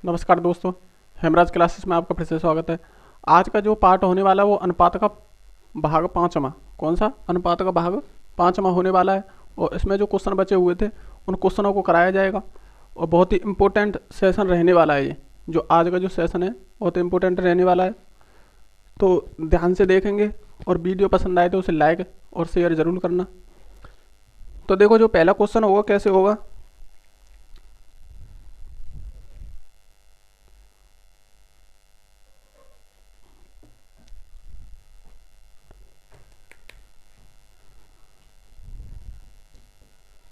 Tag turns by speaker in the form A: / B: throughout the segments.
A: नमस्कार दोस्तों, हेमराज क्लासेस में आपका फिर से स्वागत है। आज का जो पार्ट होने वाला है वो अनुपात का भाग पाँचवा। कौन सा? अनुपात का भाग पाँचवा होने वाला है। और इसमें जो क्वेश्चन बचे हुए थे उन क्वेश्चनों को कराया जाएगा और बहुत ही इम्पोर्टेंट सेशन रहने वाला है। ये जो आज का जो सेशन है बहुत ही इम्पोर्टेंट रहने वाला है, तो ध्यान से देखेंगे। और वीडियो पसंद आए तो उसे लाइक और शेयर ज़रूर करना। तो देखो, जो पहला क्वेश्चन होगा कैसे होगा।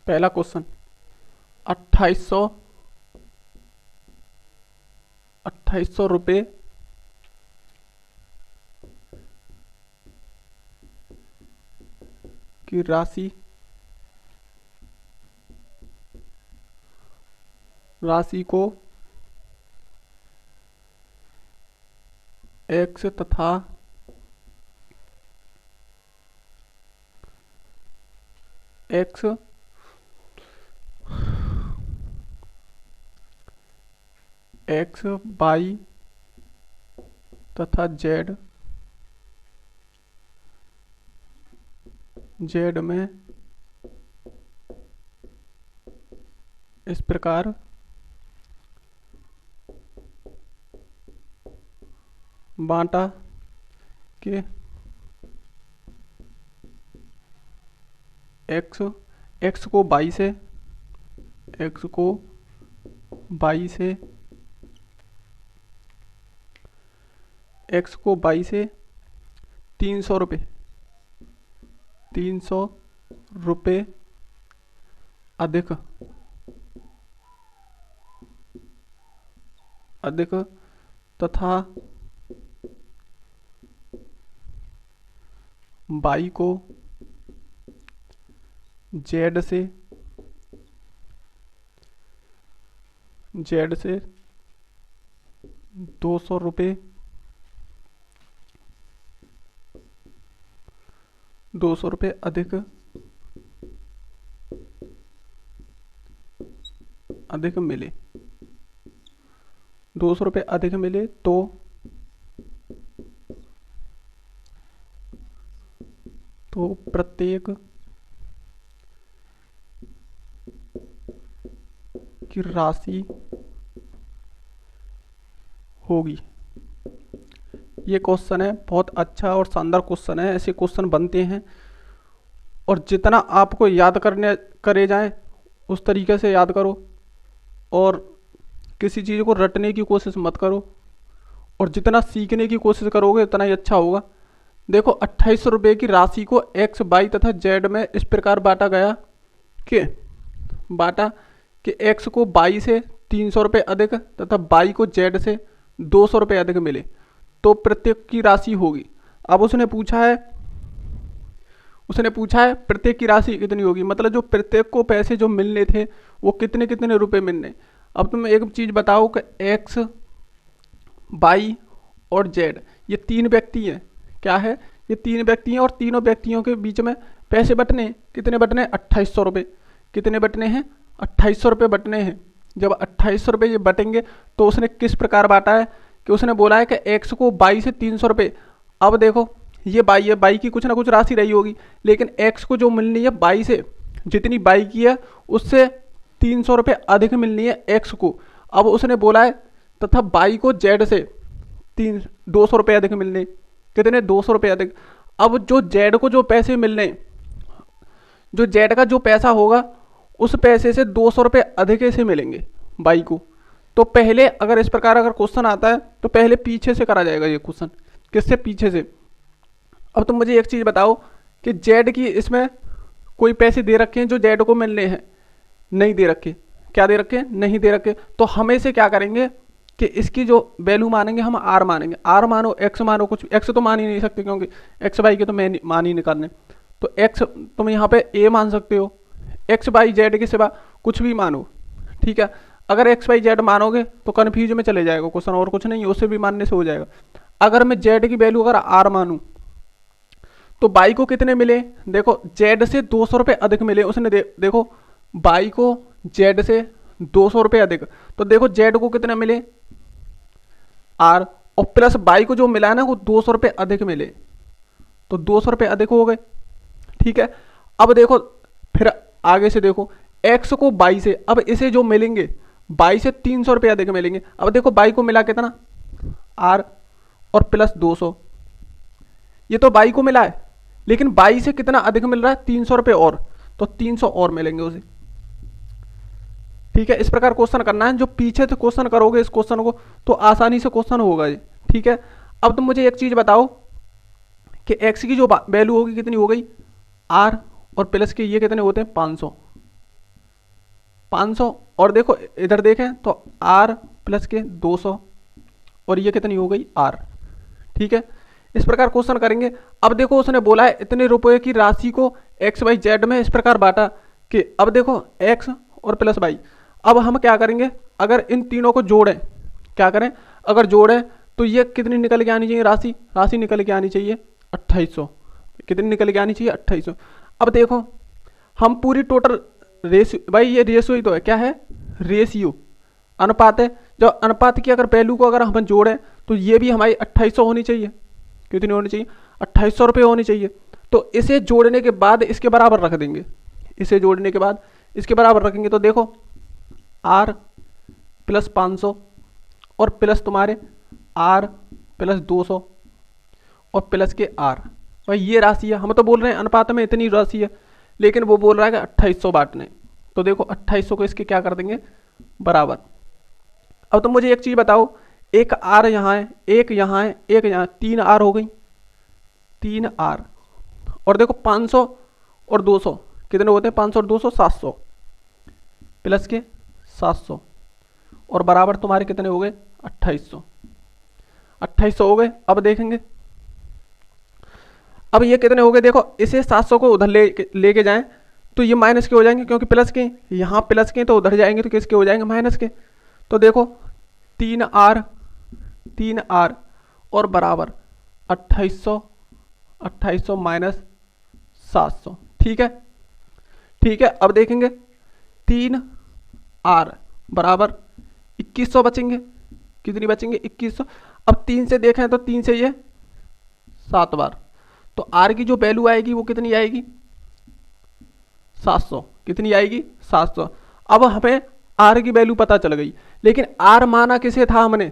A: पहला क्वेश्चन, 2800 रुपये की राशि को एक्स तथा एक्स एक्स वाई तथा जेड जेड में इस प्रकार बांटा कि एक्स एक्स को बाई से एक्स को बाई से एक्स को बाई से 300 रुपये 300 रुपये अधिक अधिक तथा बाई को जेड से 200 रुपये 200 रुपये अधिक मिले 200 रुपये अधिक मिले तो प्रत्येक की राशि होगी। ये क्वेश्चन है, बहुत अच्छा और शानदार क्वेश्चन है। ऐसे क्वेश्चन बनते हैं और जितना आपको याद करे जाए उस तरीके से याद करो और किसी चीज़ को रटने की कोशिश मत करो। और जितना सीखने की कोशिश करोगे उतना ही अच्छा होगा। देखो, 2800 रुपये की राशि को एक्स वाई तथा जेड में इस प्रकार बांटा कि एक्स को बाई से 300 रुपये अधिक तथा बाई को जेड से 200 रुपये अधिक मिले तो प्रत्येक की राशि होगी। अब उसने पूछा है प्रत्येक की राशि कितनी होगी, मतलब जो प्रत्येक को पैसे जो मिलने थे वो कितने कितने रुपए मिलने। अब तुम एक चीज़ बताओ कि एक्स बाई और जेड ये तीन व्यक्ति हैं। क्या है? ये तीन व्यक्ति हैं और तीनों व्यक्तियों के बीच में पैसे बटने कितने बटने? 2800 रुपये। कितने बटने हैं? 2800 रुपये बटने हैं। जब 2800 रुपये ये बटेंगे तो उसने किस प्रकार बांटा है कि उसने बोला है कि एक्स को बाई से 300 रुपये। अब देखो, ये बाई है, बाई की कुछ ना कुछ राशि रही होगी, लेकिन एक्स को जो मिलनी है बाई से, जितनी बाई की है उससे 300 रुपये अधिक मिलनी है एक्स को। अब उसने बोला है तथा बाई को जेड से 200 रुपये अधिक मिलने। कितने? 200 रुपये अधिक। अब जो जेड को जो पैसे मिलने, जो जेड का जो पैसा होगा उस पैसे से 200 रुपये अधिक से मिलेंगे बाई को। तो पहले अगर इस प्रकार अगर क्वेश्चन आता है तो पहले पीछे से करा जाएगा ये क्वेश्चन। किससे? पीछे से। अब तुम मुझे एक चीज़ बताओ कि जेड की इसमें कोई पैसे दे रखे हैं जो जेड को मिलने हैं? नहीं दे रखे। क्या दे रखे? नहीं दे रखे। तो हम इसे क्या करेंगे कि इसकी जो वैल्यू मानेंगे हम आर मानेंगे। आर मानो, एक्स मानो, कुछ एक्स तो मान ही नहीं सकते क्योंकि एक्स वाई के तो मैं मान ही निकालने। तो एक्स तुम यहाँ पे ए मान सकते हो, एक्स वाई जेड के सिवा कुछ भी मानो, ठीक है। अगर एक्स वाई जेड मानोगे तो कन्फ्यूज में चले जाएगा क्वेश्चन, और कुछ नहीं, उससे भी मानने से हो जाएगा। अगर मैं जेड की वैल्यू अगर आर मानूं तो बाई को कितने मिले? देखो, जेड से 200 रुपये अधिक मिले उसने। देखो, बाई को जेड से 200 रुपये अधिक, तो देखो जेड को कितने मिले? आर, और प्लस बाई को जो मिला है ना वो 200 रुपये अधिक मिले, तो 200 रुपये अधिक हो गए। ठीक है, अब देखो फिर आगे से देखो एक्स को बाई से, अब इसे जो मिलेंगे बाई से 300 रुपये अधिक मिलेंगे। अब देखो बाई को मिला कितना, आर और प्लस 200, ये तो बाई को मिला है, लेकिन बाई से कितना अधिक मिल रहा है, 300 रुपये और, तो 300 और मिलेंगे उसे। ठीक है, इस प्रकार क्वेश्चन करना है। जो पीछे से क्वेश्चन करोगे इस क्वेश्चन को तो आसानी से क्वेश्चन होगा ये। ठीक है, अब तुम मुझे एक चीज बताओ कि एक्स की जो वैल्यू होगी कितनी हो गई, आर, और प्लस के ये कितने होते हैं 500, 500, और देखो इधर देखें तो आर प्लस के 200, और ये कितनी हो गई आर। ठीक है, इस प्रकार क्वेश्चन करेंगे। अब देखो उसने बोला है इतने रुपए की राशि को एक्स वाई जेड में इस प्रकार बांटा कि, अब देखो एक्स और प्लस वाई, अब हम क्या करेंगे, अगर इन तीनों को जोड़ें, क्या करें, अगर जोड़ें तो ये कितनी निकल के आनी चाहिए राशि, राशि निकल के आनी चाहिए 2800, कितनी निकल के आनी चाहिए 2800। अब देखो हम पूरी टोटल रेशियो, भाई ये रेशियो ही तो है, क्या है, रेशियो, अनुपात है। जब अनुपात की अगर वैल्यू को अगर हम जोड़ें तो ये भी हमारी 2800 होनी चाहिए, कितनी होनी चाहिए 2800 रुपये होनी चाहिए। तो इसे जोड़ने के बाद इसके बराबर रख देंगे, इसे जोड़ने के बाद इसके बराबर रखेंगे, तो देखो आर प्लस 500 और प्लस तुम्हारे आर प्लस 200 और प्लस के आर, भाई ये राशि है। हम तो बोल रहे हैं अनुपात में इतनी राशि है, लेकिन वो बोल रहा है कि 2800 बांटने, तो देखो 2800 को इसके क्या कर देंगे बराबर। अब तुम मुझे एक चीज बताओ, एक आर यहाँ है, एक यहाँ है, एक यहाँ, 3 आर हो गई, 3 आर, और देखो 500 और 200 कितने होते हैं, 500 और 200 700, प्लस के 700, और बराबर तुम्हारे कितने हो गए 2800, 2800 हो गए। अब देखेंगे अब ये कितने हो गए, देखो इसे 700 को उधर लेके जाएं तो ये माइनस के हो जाएंगे, क्योंकि प्लस के यहाँ प्लस के तो उधर जाएंगे तो किसके हो जाएंगे माइनस के। तो देखो 3 आर और बराबर 2800, 2800 माइनस 700। ठीक है, ठीक है, अब देखेंगे 3 आर बराबर 2100 बचेंगे, कितनी बचेंगे 2100। अब 3 से देखें तो 3 से ये 7 बार, तो आर की जो वैल्यू आएगी वो कितनी आएगी 700, कितनी आएगी 700। अब हमें आर की वैल्यू पता चल गई, लेकिन आर माना किसे था हमने,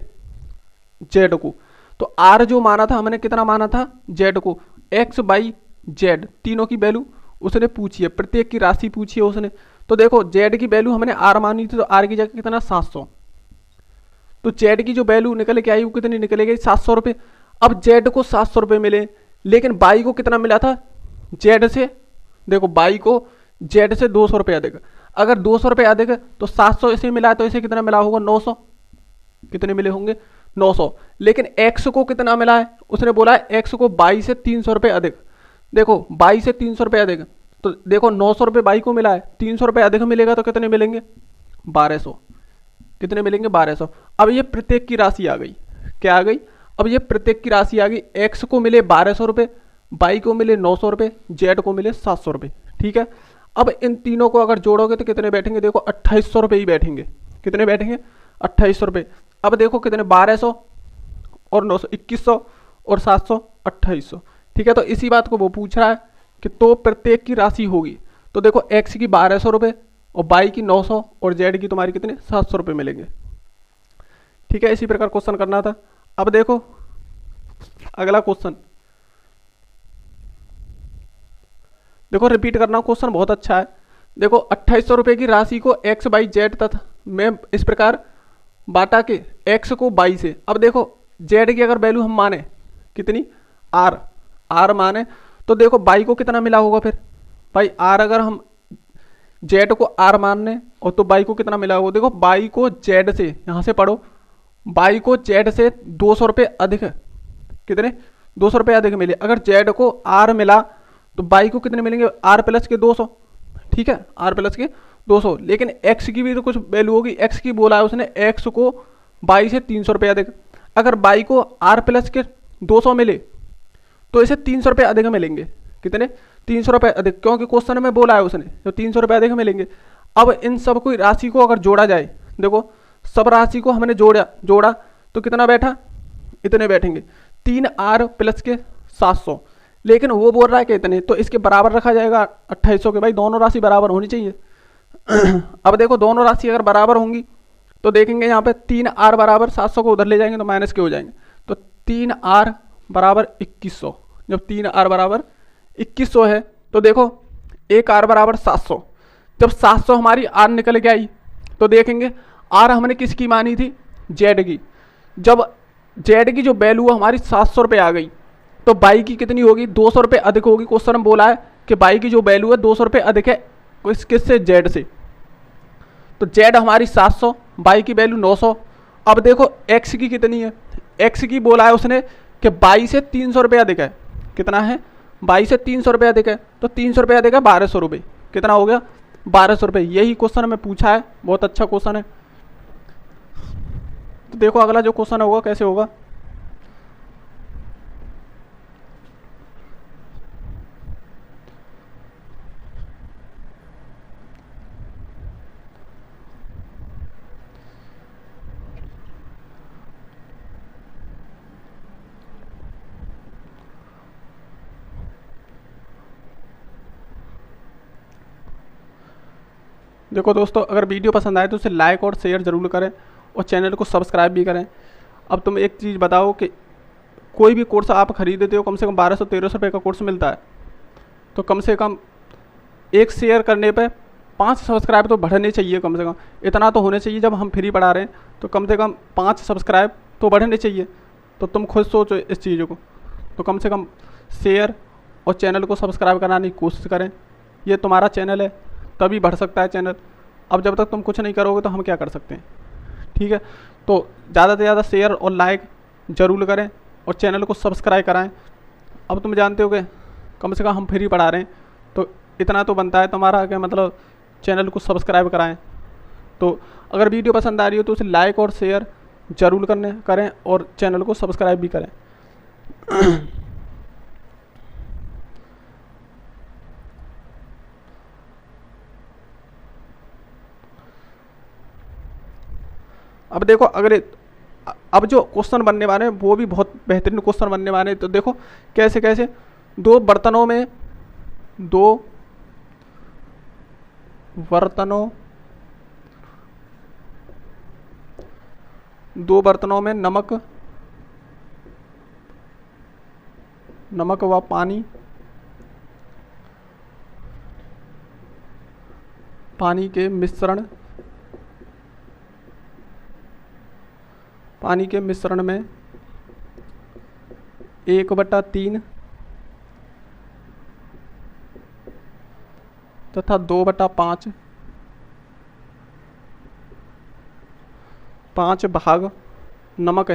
A: जेड को। तो आर जो माना था हमने कितना माना था, जेड को, एक्स बाई जेड तीनों की वैल्यू उसने पूछी है, प्रत्येक की राशि पूछी है उसने। तो देखो जेड की वैल्यू हमने आर मानी थी, तो आर की जगह कितना 700, तो जेड की जो वैल्यू निकल के आई वो कितनी निकलेगी 700 रुपये। अब जेड को 700 रुपये मिले, लेकिन बाई को कितना मिला था जेड से, देखो बाई को जेड से 200 रुपये अधिक, अगर 200 रुपये अधिक तो 700 इसे मिला है, तो इसे कितना मिला होगा 900, कितने मिले होंगे 900। लेकिन एक्स को कितना मिला है, उसने बोला है एक्स को बाई से 300 रुपये अधिक, देखो बाई से 300 रुपये अधिक, तो देखो 900 रुपये बाई को मिला है, 300 रुपये अधिक मिलेगा तो कितने मिलेंगे 1200, कितने मिलेंगे 1200। अब ये प्रत्येक की राशि आ गई, क्या आ गई, अब ये प्रत्येक की राशि आ गई, एक्स को मिले 1200 रुपये, बाई को मिले 900 रुपये, जेड को मिले 700 रुपये। ठीक है, अब इन तीनों को अगर जोड़ोगे तो कितने बैठेंगे, देखो 2800 रुपये ही बैठेंगे, कितने बैठेंगे 2800 रुपये। अब देखो कितने 1200 और 900 2100 और 700 2800। ठीक है, तो इसी बात को वो पूछ रहा है कि तो प्रत्येक की राशि होगी, तो देखो एक्स की 1200 रुपये और बाई की 900 और जेड की तुम्हारी कितने 700 रुपये मिलेंगे। ठीक है, इसी प्रकार क्वेश्चन करना था। अब देखो अगला क्वेश्चन, देखो रिपीट करना, क्वेश्चन बहुत अच्छा है। देखो 2800 रुपये की राशि को एक्स बाई जेड तथा में इस प्रकार बांटा के एक्स को बाई से। अब देखो जेड की अगर वैल्यू हम माने कितनी आर माने, तो देखो बाई को कितना मिला होगा फिर, भाई आर अगर हम जेड को आर मानने और तो बाई को कितना मिला होगा, देखो बाई को जेड से, यहाँ से पढ़ो, बाई को जेड से 200 रुपये अधिक, कितने 200 रुपये अधिक मिले। अगर जेड को आर मिला तो बाई को कितने मिलेंगे आर प्लस के 200। ठीक है, आर प्लस के 200, लेकिन एक्स की भी तो कुछ वैल्यू होगी, एक्स की बोला है उसने एक्स को बाई से 300 रुपये अधिक, अगर बाई को आर प्लस के 200 मिले तो इसे 300 रुपये अधिक मिलेंगे, कितने 300 रुपये अधिक, क्योंकि क्वेश्चन में बोला है उसने तो 300 रुपये अधिक मिलेंगे। अब इन सब को राशि को अगर जोड़ा जाए, देखो सब राशि को हमने जोड़ा तो कितना बैठा इतने बैठेंगे 3R प्लस के 700, लेकिन वो बोल रहा है कि इतने, तो इसके बराबर रखा जाएगा 2800 के। भाई दोनों राशि बराबर होनी चाहिए। अब देखो दोनों राशि अगर बराबर होंगी तो देखेंगे यहाँ पे 3R बराबर 700 को उधर ले जाएंगे तो माइनस के हो जाएंगे, तो 3R बराबर 2100। जब 3R बराबर 2100 है तो देखो 1R बराबर 700। जब 700 हमारी R निकल के आई तो देखेंगे R हमने किसकी मानी थी, Z की। जब Z की जो वैल्यू हमारी 700 रुपये आ गई तो बाई की कितनी होगी, 200 रुपये अधिक होगी। क्वेश्चन में बोला है कि बाई की जो वैल्यू है 200 रुपये अधिक है किससे, Z से। तो Z हमारी 700, बाई की वैल्यू 900। अब देखो X की कितनी है, X की बोला है उसने कि बाई से 300 रुपये अधिक है। कितना है, बाई से 300 रुपये अधिक है, तो 300 रुपये अधिक है 1200 रुपये। कितना हो गया, 1200 रुपये। यही क्वेश्चन में पूछा है, बहुत अच्छा क्वेश्चन है। तो देखो अगला जो क्वेश्चन होगा कैसे होगा। देखो दोस्तों, अगर वीडियो पसंद आए तो उसे लाइक और शेयर ज़रूर करें और चैनल को सब्सक्राइब भी करें। अब तुम एक चीज़ बताओ कि कोई भी कोर्स आप खरीदते हो, कम से कम 1200-1300 रुपये का कोर्स मिलता है, तो कम से कम एक शेयर करने पे 5 सब्सक्राइब तो बढ़ने चाहिए। कम से कम इतना तो होने चाहिए। जब हम फ्री पढ़ा रहे हैं तो कम से कम 5 सब्सक्राइब तो बढ़ने चाहिए। तो तुम खुद सोचो इस चीज़ को, तो कम से कम शेयर और चैनल को सब्सक्राइब कराने की कोशिश करें। ये तुम्हारा चैनल है, तभी बढ़ सकता है चैनल। अब जब तक तुम कुछ नहीं करोगे तो हम क्या कर सकते हैं, ठीक है। तो ज़्यादा से ज़्यादा शेयर और लाइक ज़रूर करें और चैनल को सब्सक्राइब कराएं। अब तुम जानते हो कि कम से कम हम फ्री पढ़ा रहे हैं, तो इतना तो बनता है तुम्हारा कि मतलब चैनल को सब्सक्राइब कराएं। तो अगर वीडियो पसंद आ रही हो तो उसे लाइक और शेयर ज़रूर करें और चैनल को सब्सक्राइब भी करें। अब देखो अब जो क्वेश्चन बनने वाले हैं वो भी बहुत बेहतरीन क्वेश्चन बनने वाले हैं। तो देखो कैसे कैसे दो बर्तनों में नमक व पानी के मिश्रण में 1/3 तथा 2/5 भाग नमक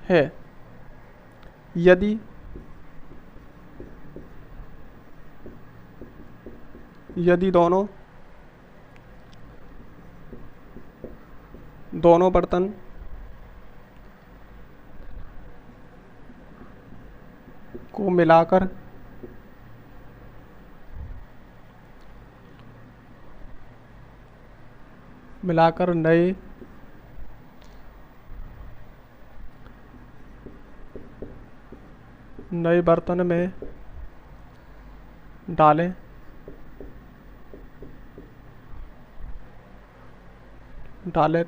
A: है। यदि दोनों बर्तन को मिलाकर नए बर्तन में डालें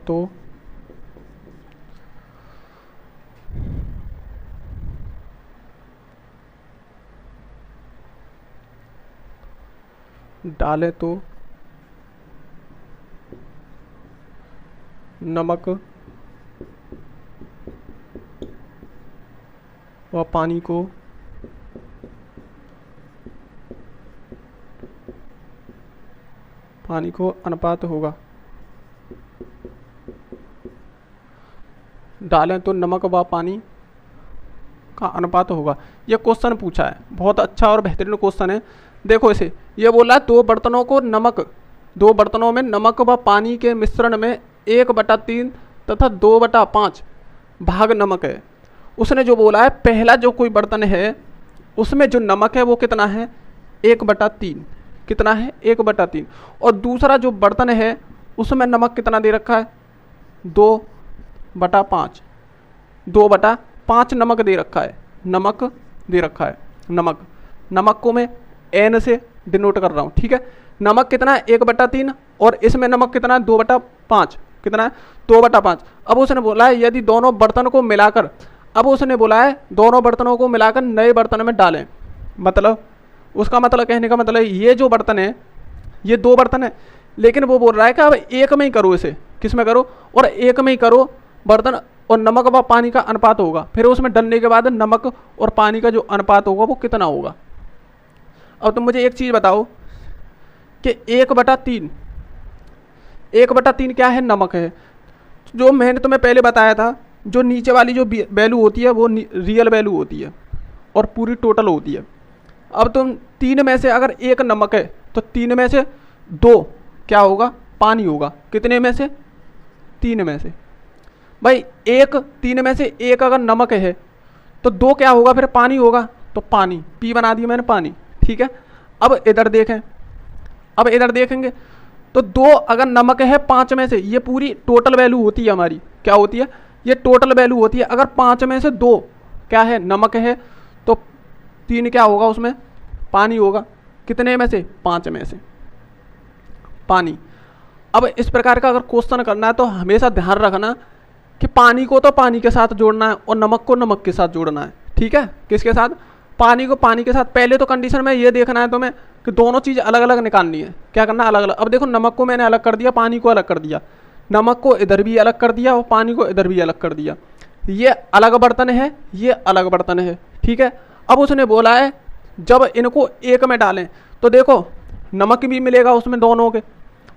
A: तो नमक व पानी को अनुपात होगा। डालें तो नमक व पानी का अनुपात होगा। यह क्वेश्चन पूछा है, बहुत अच्छा और बेहतरीन क्वेश्चन है। देखो इसे ये बोला दो बर्तनों में नमक व पानी के मिश्रण में 1/3 तथा 2/5 भाग नमक है। उसने जो बोला है पहला जो कोई बर्तन है उसमें जो नमक है वो कितना है, 1/3। कितना है, 1/3। और दूसरा जो बर्तन है उसमें नमक कितना दे रखा है, 2/5, 2/5 नमक दे रखा है, नमक दे रखा है। नमक को मैं n से डिनोट कर रहा हूँ, ठीक है। नमक कितना है 1/3 और इसमें नमक कितना है 2/5, कितना है 2/5। अब उसने बोला है यदि दोनों बर्तन को मिलाकर, अब उसने बोला है दोनों बर्तनों को मिलाकर नए बर्तन में डालें। मतलब उसका मतलब कहने का मतलब ये जो बर्तन है ये 2 बर्तन है, लेकिन वो बोल रहा है कि अब एक में ही करो, इसे किस में करो, और एक में ही करो बर्तन, और नमक व पानी का अनुपात होगा। फिर उसमें डालने के बाद नमक और पानी का जो अनुपात होगा वो कितना होगा। अब तुम मुझे एक चीज़ बताओ कि 1/3 क्या है, नमक है। जो मैंने तुम्हें पहले बताया था, जो नीचे वाली जो वैल्यू होती है वो रियल वैल्यू होती है और पूरी टोटल होती है। अब तुम 3 में से अगर 1 नमक है तो 3 में से 2 क्या होगा, पानी होगा। कितने में से, 3 में से। भाई 3 में से 1 अगर नमक है तो 2 क्या होगा, फिर पानी होगा, तो पानी, पी बना दिया मैंने, पानी, ठीक है। अब इधर देखें, अब इधर देखेंगे तो 2 अगर नमक है 5 में से, ये पूरी टोटल वैल्यू होती है हमारी, क्या होती है, ये टोटल वैल्यू होती है। अगर 5 में से 2 क्या है, नमक है, तो 3 क्या होगा, उसमें पानी होगा। कितने में से, 5 में से पानी। अब इस प्रकार का अगर क्वेश्चन करना है तो हमेशा ध्यान रखना कि पानी को तो पानी के साथ जोड़ना है और नमक को नमक के साथ जोड़ना है, ठीक है। किसके साथ, पानी को पानी के साथ। पहले तो कंडीशन में ये देखना है तुम्हें कि दोनों चीज़ अलग अलग निकालनी है। क्या करना है, अलग अलग। अब देखो नमक को मैंने अलग कर दिया, पानी को अलग कर दिया, नमक को इधर भी अलग कर दिया और पानी को इधर भी अलग कर दिया। ये अलग बर्तन है, ये अलग बर्तन है, ठीक है। अब उसने बोला है जब इनको एक में डालें तो देखो नमक भी मिलेगा उसमें दोनों के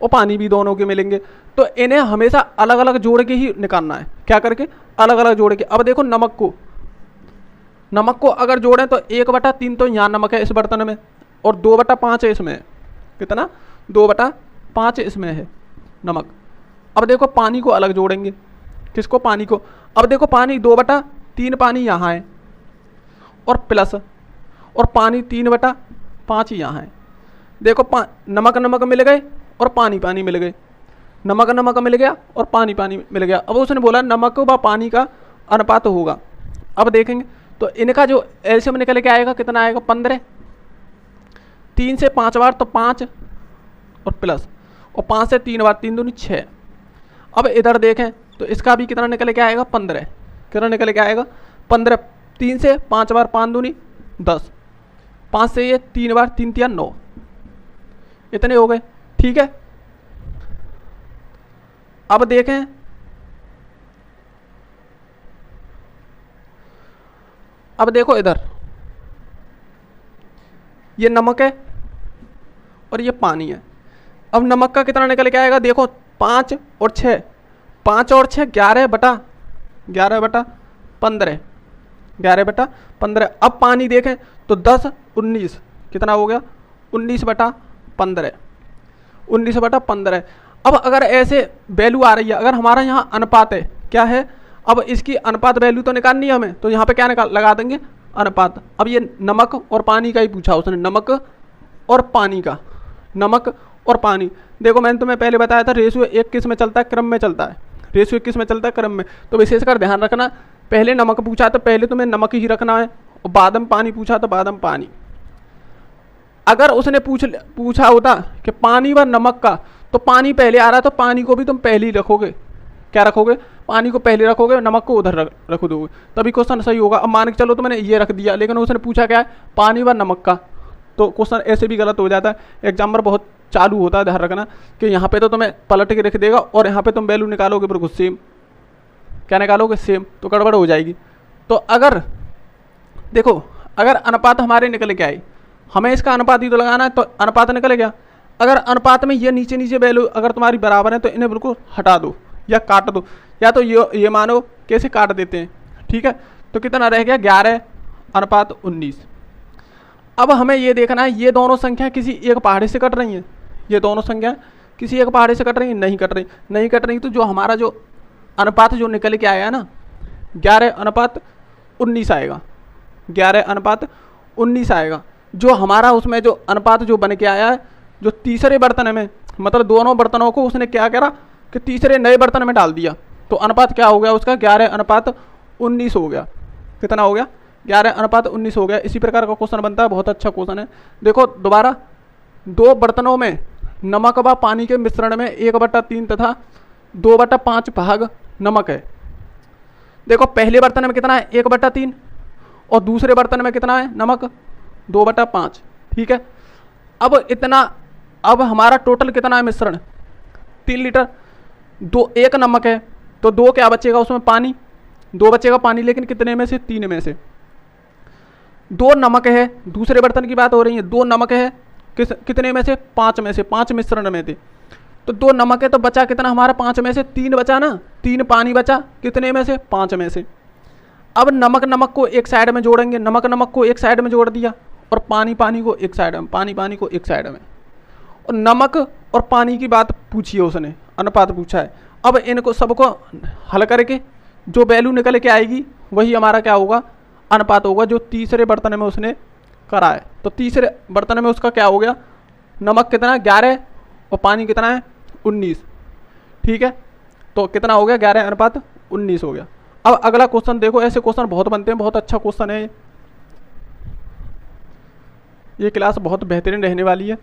A: और पानी भी दोनों के मिलेंगे, तो इन्हें हमेशा अलग अलग जोड़ के ही निकालना है। क्या करके, अलग अलग जोड़ के। अब देखो नमक को अगर जोड़ें तो 1/3 तो यहाँ नमक है इस बर्तन में और 2/5 है इसमें। कितना, 2/5 इसमें है नमक। अब देखो पानी को अलग जोड़ेंगे, किसको, पानी को। अब देखो पानी 2/3 पानी यहाँ है और प्लस, और पानी 3/5 यहाँ है। देखो नमक मिल गए और पानी मिल गए, नमक मिल गया और पानी मिल गया। अब उसने बोला नमक व पानी का अनुपात होगा। अब देखेंगे तो इनका जो एलसीएम निकल के आएगा, कितना आएगा, 15। 3 से 5 बार तो 5 और प्लस, और 5 से 3 बार, 3 दूनी 6। अब इधर देखें तो इसका भी कितना निकल के आएगा, 15। कितना निकल के आएगा, 15। 3 से 5 बार, 5 दूनी 10, 5 से ये 3 बार, 3 3 9, इतने हो गए, ठीक है। अब देखें अब देखो इधर ये नमक है और ये पानी है। अब नमक का कितना निकल के आएगा, देखो 5 और 6, 5 और 6 11/15, 11/15। अब पानी देखें तो 10 19, कितना हो गया, 19/15, 19/15। अब अगर ऐसे वैल्यू आ रही है, अगर हमारा यहाँ अनुपात है, क्या है, अब इसकी अनुपात वैल्यू तो निकालनी है हमें, तो यहाँ पे क्या लगा देंगे, अनुपात। अब ये नमक और पानी का ही पूछा उसने, नमक और पानी का, नमक और पानी। देखो मैंने तुम्हें पहले बताया था रेशियो 1 किस में चलता है, क्रम में चलता है। रेशियो 1 किस में चलता है, क्रम में। तो विशेषकर ध्यान रखना, पहले नमक पूछा तो पहले तुम्हें नमक ही रखना है, और बाद में पानी पूछा तो बाद में पानी। अगर उसने पूछा होता कि पानी व नमक का, तो पानी पहले आ रहा तो पानी को भी तुम पहले ही रखोगे। क्या रखोगे, पानी को पहले रखोगे, नमक को उधर रख दोगे, तभी क्वेश्चन सही होगा। अब मान के चलो तो मैंने ये रख दिया, लेकिन उसने पूछा क्या है, पानी व नमक का, तो क्वेश्चन ऐसे भी गलत हो जाता है। एग्जाम्पल बहुत चालू होता है, ध्यान रखना कि यहाँ पे तो तुम्हें पलट के रख देगा और यहाँ पे तुम वैल्यू निकालोगे बिल्कुल सेम। क्या निकालोगे, सेम, तो गड़बड़ हो जाएगी। तो अगर देखो, अगर अनुपात हमारे निकल के आए, हमें इसका अनुपात ही तो लगाना है, तो अनुपात निकल गया। अगर अनुपात में ये नीचे नीचे वैल्यू अगर तुम्हारी बराबर है तो इन्हें बिल्कुल हटा दो या काट दो, या तो ये मानो कैसे काट देते हैं, ठीक है। तो कितना रह गया, 11/19। अब हमें ये देखना है ये दोनों संख्या किसी एक पहाड़ी से कट रही हैं, ये दोनों संख्या किसी एक पहाड़ी से कट रही हैं, नहीं कट रही। तो जो हमारा जो अनुपात जो निकल के आया है ना, 11/19 आएगा, 11/19 आएगा। जो हमारा उसमें जो अनुपात जो बन के आया है, जो तीसरे बर्तन में, मतलब दोनों बर्तनों को उसने क्या करा कि तीसरे नए बर्तन में डाल दिया, तो अनुपात क्या हो गया उसका, 11:19 हो गया। कितना हो गया, 11:19 हो गया। इसी प्रकार का क्वेश्चन बनता है, बहुत अच्छा क्वेश्चन है। देखो दोबारा, 2 बर्तनों में नमक व पानी के मिश्रण में 1/3 तथा 2/5 भाग नमक है। देखो पहले बर्तन में कितना है, 1/3, और दूसरे बर्तन में कितना है नमक, 2/5। ठीक है, अब इतना, अब हमारा टोटल कितना है मिश्रण, 3 लीटर। 1 नमक है तो 2 क्या बचेगा उसमें, पानी, 2 बचेगा पानी, लेकिन कितने में से, 3 में से। 2 नमक है, दूसरे बर्तन की बात हो रही है, 2 नमक है कितने में से, 5 में से, 5 मिश्रण में थे। तो 2 नमक है तो बचा कितना हमारा, 5 में से 3 बचा ना, 3 पानी बचा, कितने में से, 5 में से। अब नमक को एक साइड में जोड़ेंगे, नमक को एक साइड में जोड़ दिया, और पानी को एक साइड में, पानी को एक साइड में। और नमक और पानी की बात पूछी है उसने, अनुपात पूछा है। अब इनको सबको हल करके जो वैल्यू निकल के आएगी वही हमारा क्या होगा, अनुपात होगा, जो तीसरे बर्तन में उसने करा है। तो तीसरे बर्तन में उसका क्या हो गया, नमक कितना, 11, और पानी कितना है, 19। ठीक है, तो कितना हो गया, 11:19 हो गया। अब अगला क्वेश्चन देखो, ऐसे क्वेश्चन बहुत बनते हैं, बहुत अच्छा क्वेश्चन है ये क्लास बहुत बेहतरीन रहने वाली है।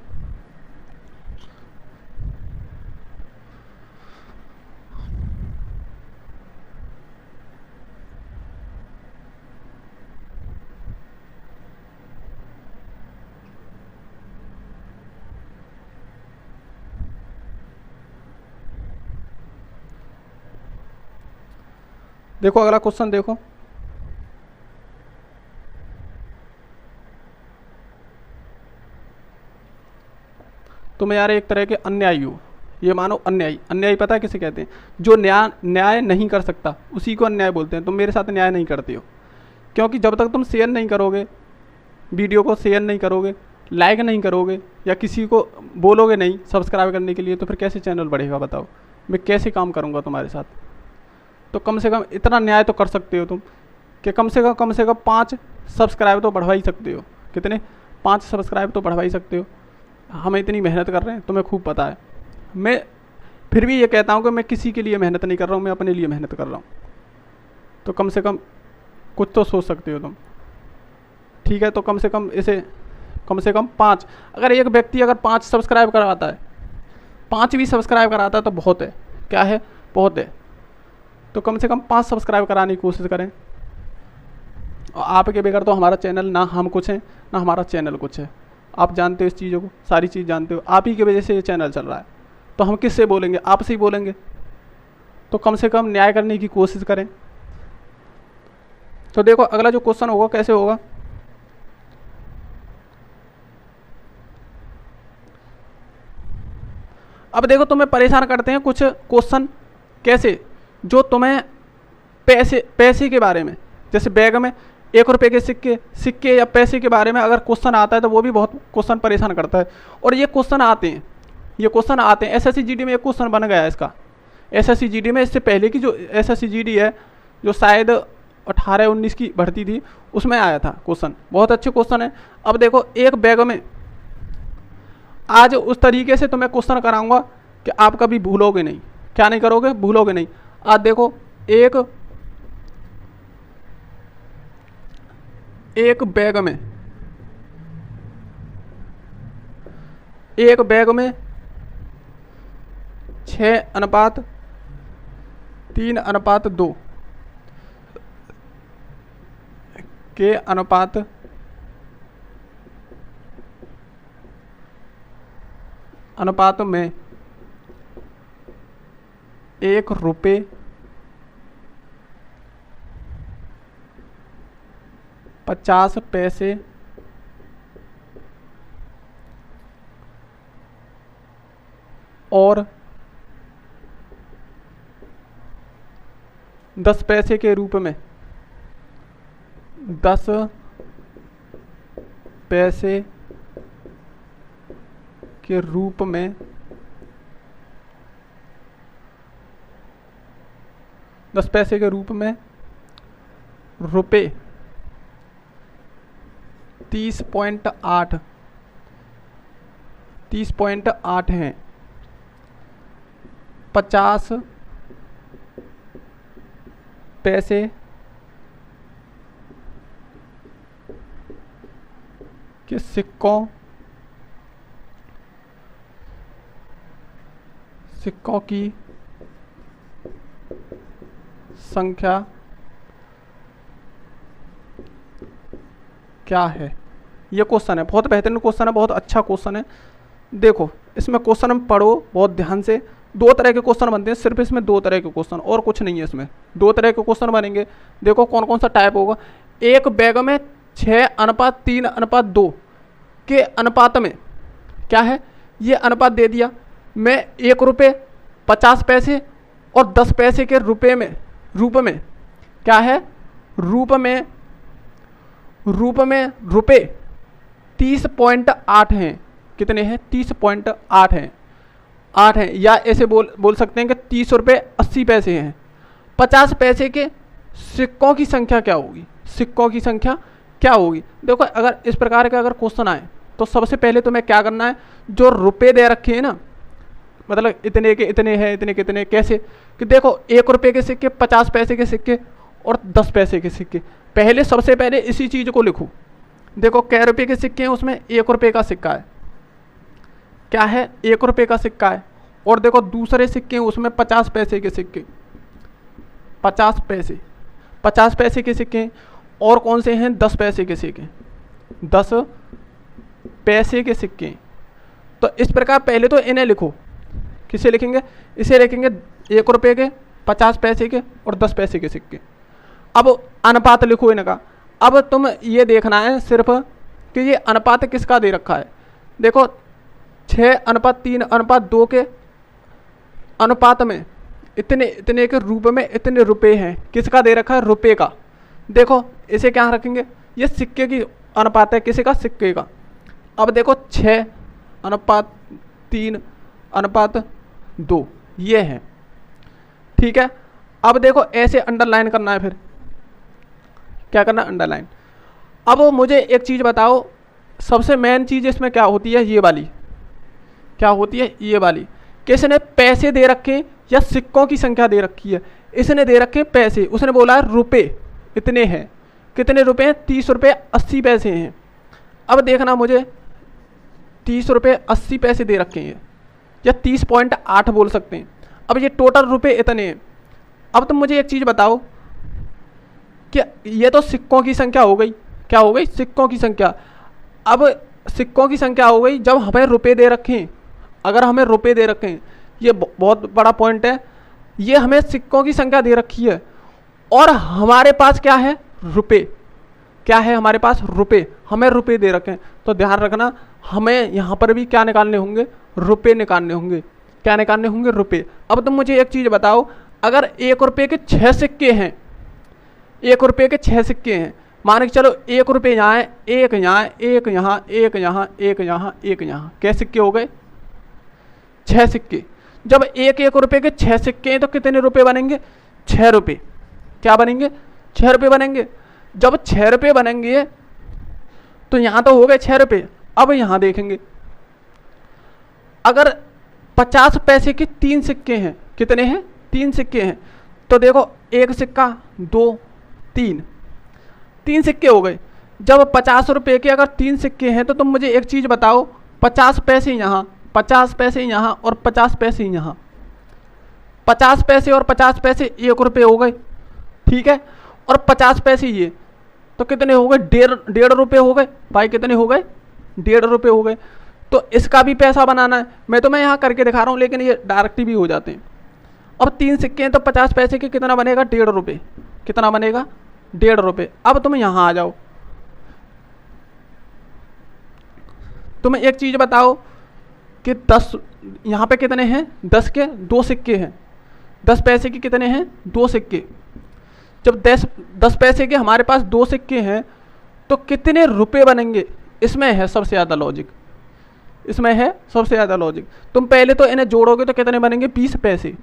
A: देखो अगला क्वेश्चन देखो, तुम यार एक तरह के अन्यायी हो, ये मानो अन्यायी। अन्यायी पता है किसे कहते हैं, जो न्याय नहीं कर सकता उसी को अन्याय बोलते हैं। तुम मेरे साथ न्याय नहीं करते हो, क्योंकि जब तक तुम शेयर नहीं करोगे, वीडियो को शेयर नहीं करोगे, लाइक नहीं करोगे, या किसी को बोलोगे नहीं सब्सक्राइब करने के लिए, तो फिर कैसे चैनल बढ़ेगा बताओ, मैं कैसे काम करूँगा तुम्हारे साथ। तो कम से कम इतना न्याय तो कर सकते हो तुम, कि कम से कम 5 सब्सक्राइब तो बढ़वा ही सकते हो। कितने, 5 सब्सक्राइब तो बढ़वा ही सकते हो। हम इतनी मेहनत कर रहे हैं, तुम्हें खूब पता है। मैं फिर भी ये कहता हूँ कि मैं किसी के लिए मेहनत नहीं कर रहा हूँ, मैं अपने लिए मेहनत कर रहा हूँ। तो कम से कम कुछ तो सोच सकते हो तुम। ठीक है, तो कम से कम इसे, कम से कम 5, अगर एक व्यक्ति अगर 5 सब्सक्राइब करवाता है, 5 भी सब्सक्राइब कराता है तो बहुत है। क्या है, बहुत है। तो कम से कम 5 सब्सक्राइब कराने की कोशिश करें। और आपके बगैर तो हमारा चैनल, ना हम कुछ हैं ना हमारा चैनल कुछ है। आप जानते हो इस चीज़ों को, सारी चीज़ जानते हो। आप ही की वजह से ये चैनल चल रहा है, तो हम किससे बोलेंगे, आपसे ही बोलेंगे। तो कम से कम न्याय करने की कोशिश करें। तो देखो अगला जो क्वेश्चन होगा कैसे होगा, अब देखो तुम्हें परेशान करते हैं कुछ क्वेश्चन, कैसे, जो तुम्हें पैसे के बारे में, जैसे बैग में 1 रुपये के सिक्के या पैसे के बारे में अगर क्वेश्चन आता है तो वो भी बहुत क्वेश्चन परेशान करता है। और ये क्वेश्चन आते हैं, एसएससी जीडी में एक क्वेश्चन बन गया है इसका। एसएससी जीडी में इससे पहले की जो एसएससी जीडी है, जो शायद 18-19 की भर्ती थी, उसमें आया था क्वेश्चन। बहुत अच्छे क्वेश्चन है। अब देखो एक बैग में, आज उस तरीके से तुम्हें क्वेश्चन कराऊंगा कि आप कभी भूलोगे नहीं। क्या नहीं करोगे, भूलोगे नहीं। आज देखो एक बैग में 6:3:2 के अनुपात में 1 रुपये 50 पैसे और 10 पैसे के रूप में, 10 पैसे के रूप में 10 पैसे के रूप में रुपये 30.8 हैं। 50 पैसे के सिक्कों की संख्या क्या है। ये क्वेश्चन है, बहुत बेहतरीन क्वेश्चन है, बहुत अच्छा क्वेश्चन है। देखो इसमें क्वेश्चन में पढ़ो बहुत ध्यान से। दो तरह के क्वेश्चन बनते हैं, सिर्फ इसमें दो तरह के क्वेश्चन, और कुछ नहीं है इसमें। दो तरह के क्वेश्चन बनेंगे। देखो कौन कौन सा टाइप होगा। एक बैग में 6:3:2 के अनुपात में क्या है, ये अनुपात दे दिया। मैं 1 रुपये 50 पैसे और 10 पैसे के रूप में क्या है, रूप में रुपये 30.8 हैं। कितने हैं, 30.8 हैं, 8 हैं। या ऐसे बोल सकते हैं कि 30 रुपये 80 पैसे हैं। 50 पैसे के सिक्कों की संख्या क्या होगी, सिक्कों की संख्या क्या होगी। देखो अगर इस प्रकार का अगर क्वेश्चन आए तो सबसे पहले तो मैं क्या करना है, जो रुपए दे रखे हैं ना, मतलब इतने के इतने हैं, इतने के इतने, कैसे कि देखो 1 रुपये के सिक्के, 50 पैसे के सिक्के और 10 पैसे के सिक्के। पहले सबसे पहले इसी चीज़ को लिखो। देखो कै रुपये के सिक्के हैं, उसमें 1 रुपये का सिक्का है, क्या है, 1 रुपये का सिक्का है। और देखो दूसरे सिक्के हैं, उसमें 50 पैसे के सिक्के, 50 पैसे के सिक्के। और कौन से हैं, 10 पैसे के सिक्के, 10 पैसे के सिक्के। तो इस प्रकार पहले तो इन्हें लिखो। किसे लिखेंगे, इसे लिखेंगे 1 रुपये के, 50 पैसे के और 10 पैसे के सिक्के। अब अनुपात लिखो इनका। अब तुम ये देखना है सिर्फ कि ये अनुपात किसका दे रखा है। देखो 6:3:2 के अनुपात में इतने के रूप में इतने रुपए हैं। किसका दे रखा है, रुपए का। देखो इसे क्या रखेंगे, ये सिक्के की अनुपात है, किसी का, सिक्के का। अब देखो 6:3:2 ये है, ठीक है। अब देखो ऐसे अंडरलाइन करना है, फिर क्या करना है, अंडरलाइन। अब मुझे एक चीज़ बताओ, सबसे मेन चीज़ इसमें क्या होती है, ये वाली क्या होती है, ये वाली। किसने पैसे दे रखे या सिक्कों की संख्या दे रखी है। इसने दे रखे पैसे, उसने बोला है रुपए इतने हैं। कितने रुपए हैं, 30 रुपये 80 पैसे हैं। अब देखना मुझे 30 रुपये 80 पैसे दे रखे हैं, या 30.8 बोल सकते हैं। अब ये टोटल रुपए इतने हैं। अब तुम मुझे एक चीज़ बताओ कि ये तो सिक्कों की संख्या हो गई, क्या हो गई, सिक्कों की संख्या। अब सिक्कों की संख्या हो गई जब हमें रुपए दे रखे हैं। अगर हमें रुपए दे रखे हैं, ये बहुत बड़ा पॉइंट है, ये हमें सिक्कों की संख्या दे रखी है और हमारे पास क्या है, रुपए। क्या है हमारे पास, रुपए। हमें रुपए दे रखे हैं, तो ध्यान रखना हमें यहाँ पर भी क्या निकालने होंगे, रुपए निकालने होंगे। क्या निकालने होंगे, रुपए। अब तुम मुझे एक चीज़ बताओ, अगर 1 रुपये के 6 सिक्के हैं, 1 रुपये के 6 सिक्के हैं, मान के चलो 1 रुपये यहाँ है, एक यहाँ, एक यहाँ, एक यहाँ, एक यहाँ, एक यहाँ, क्या सिक्के हो गए, 6 सिक्के। जब 1 रुपये के 6 सिक्के हैं तो कितने रुपए बनेंगे, 6 रुपये। क्या बनेंगे, 6 रुपये बनेंगे। जब 6 रुपये बनेंगे तो यहाँ तो हो गए 6 रुपये। अब यहाँ देखेंगे, अगर 50 पैसे के 3 सिक्के हैं, कितने हैं, 3 सिक्के हैं, तो देखो 1 सिक्का 2 3 सिक्के हो गए। जब 50 रुपये के अगर 3 सिक्के हैं तो तुम मुझे एक चीज़ बताओ, 50 पैसे यहाँ, 50 पैसे यहाँ और 50 पैसे यहाँ, 50 पैसे और 50 पैसे 1 रुपये हो गए, ठीक है। और 50 पैसे ये, तो कितने हो गए, 1.5 रुपये हो गए भाई। कितने हो गए, 1.5 रुपये हो गए। तो इसका भी पैसा बनाना है। मैं तो यहाँ करके दिखा रहा हूँ, लेकिन ये डायरेक्ट भी हो जाते हैं। अब 3 सिक्के हैं तो 50 पैसे के कितना बनेगा, 1.5 रुपये। कितना बनेगा, 1.5 रुपये। अब तुम यहाँ आ जाओ, तुम्हें एक चीज़ बताओ कि 10 यहाँ पे कितने हैं, 10 के 2 सिक्के हैं, 10 पैसे के कितने हैं, 2 सिक्के। जब 10 पैसे के हमारे पास 2 सिक्के हैं तो कितने रुपए बनेंगे, इसमें है सबसे ज़्यादा लॉजिक, इसमें है सबसे ज़्यादा लॉजिक। तुम पहले तो इन्हें जोड़ोगे तो कितने बनेंगे, 20 पैसे।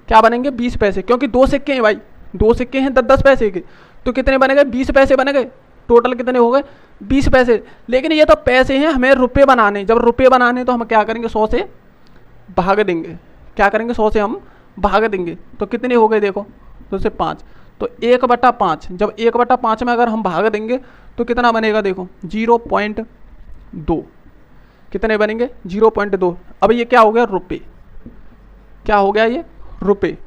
A: क्या बनेंगे, 20 पैसे, क्योंकि 2 सिक्के हैं भाई, 2 सिक्के हैं 10 पैसे के, तो कितने बने गए, 20 पैसे बने गए। टोटल कितने हो गए, 20 पैसे। लेकिन ये तो पैसे हैं, हमें रुपए बनाने। जब रुपए बनाने तो हम क्या करेंगे, 100 से भाग देंगे। क्या करेंगे, 100 से हम भाग देंगे। तो कितने हो गए, देखो 2 से 5, तो 1/5, जब 1/5 में अगर हम भाग देंगे तो कितना बनेगा देखो 0.2, कितने बनेंगे 0.2। अब ये क्या हो गया रुपये, क्या हो गया ये रुपये।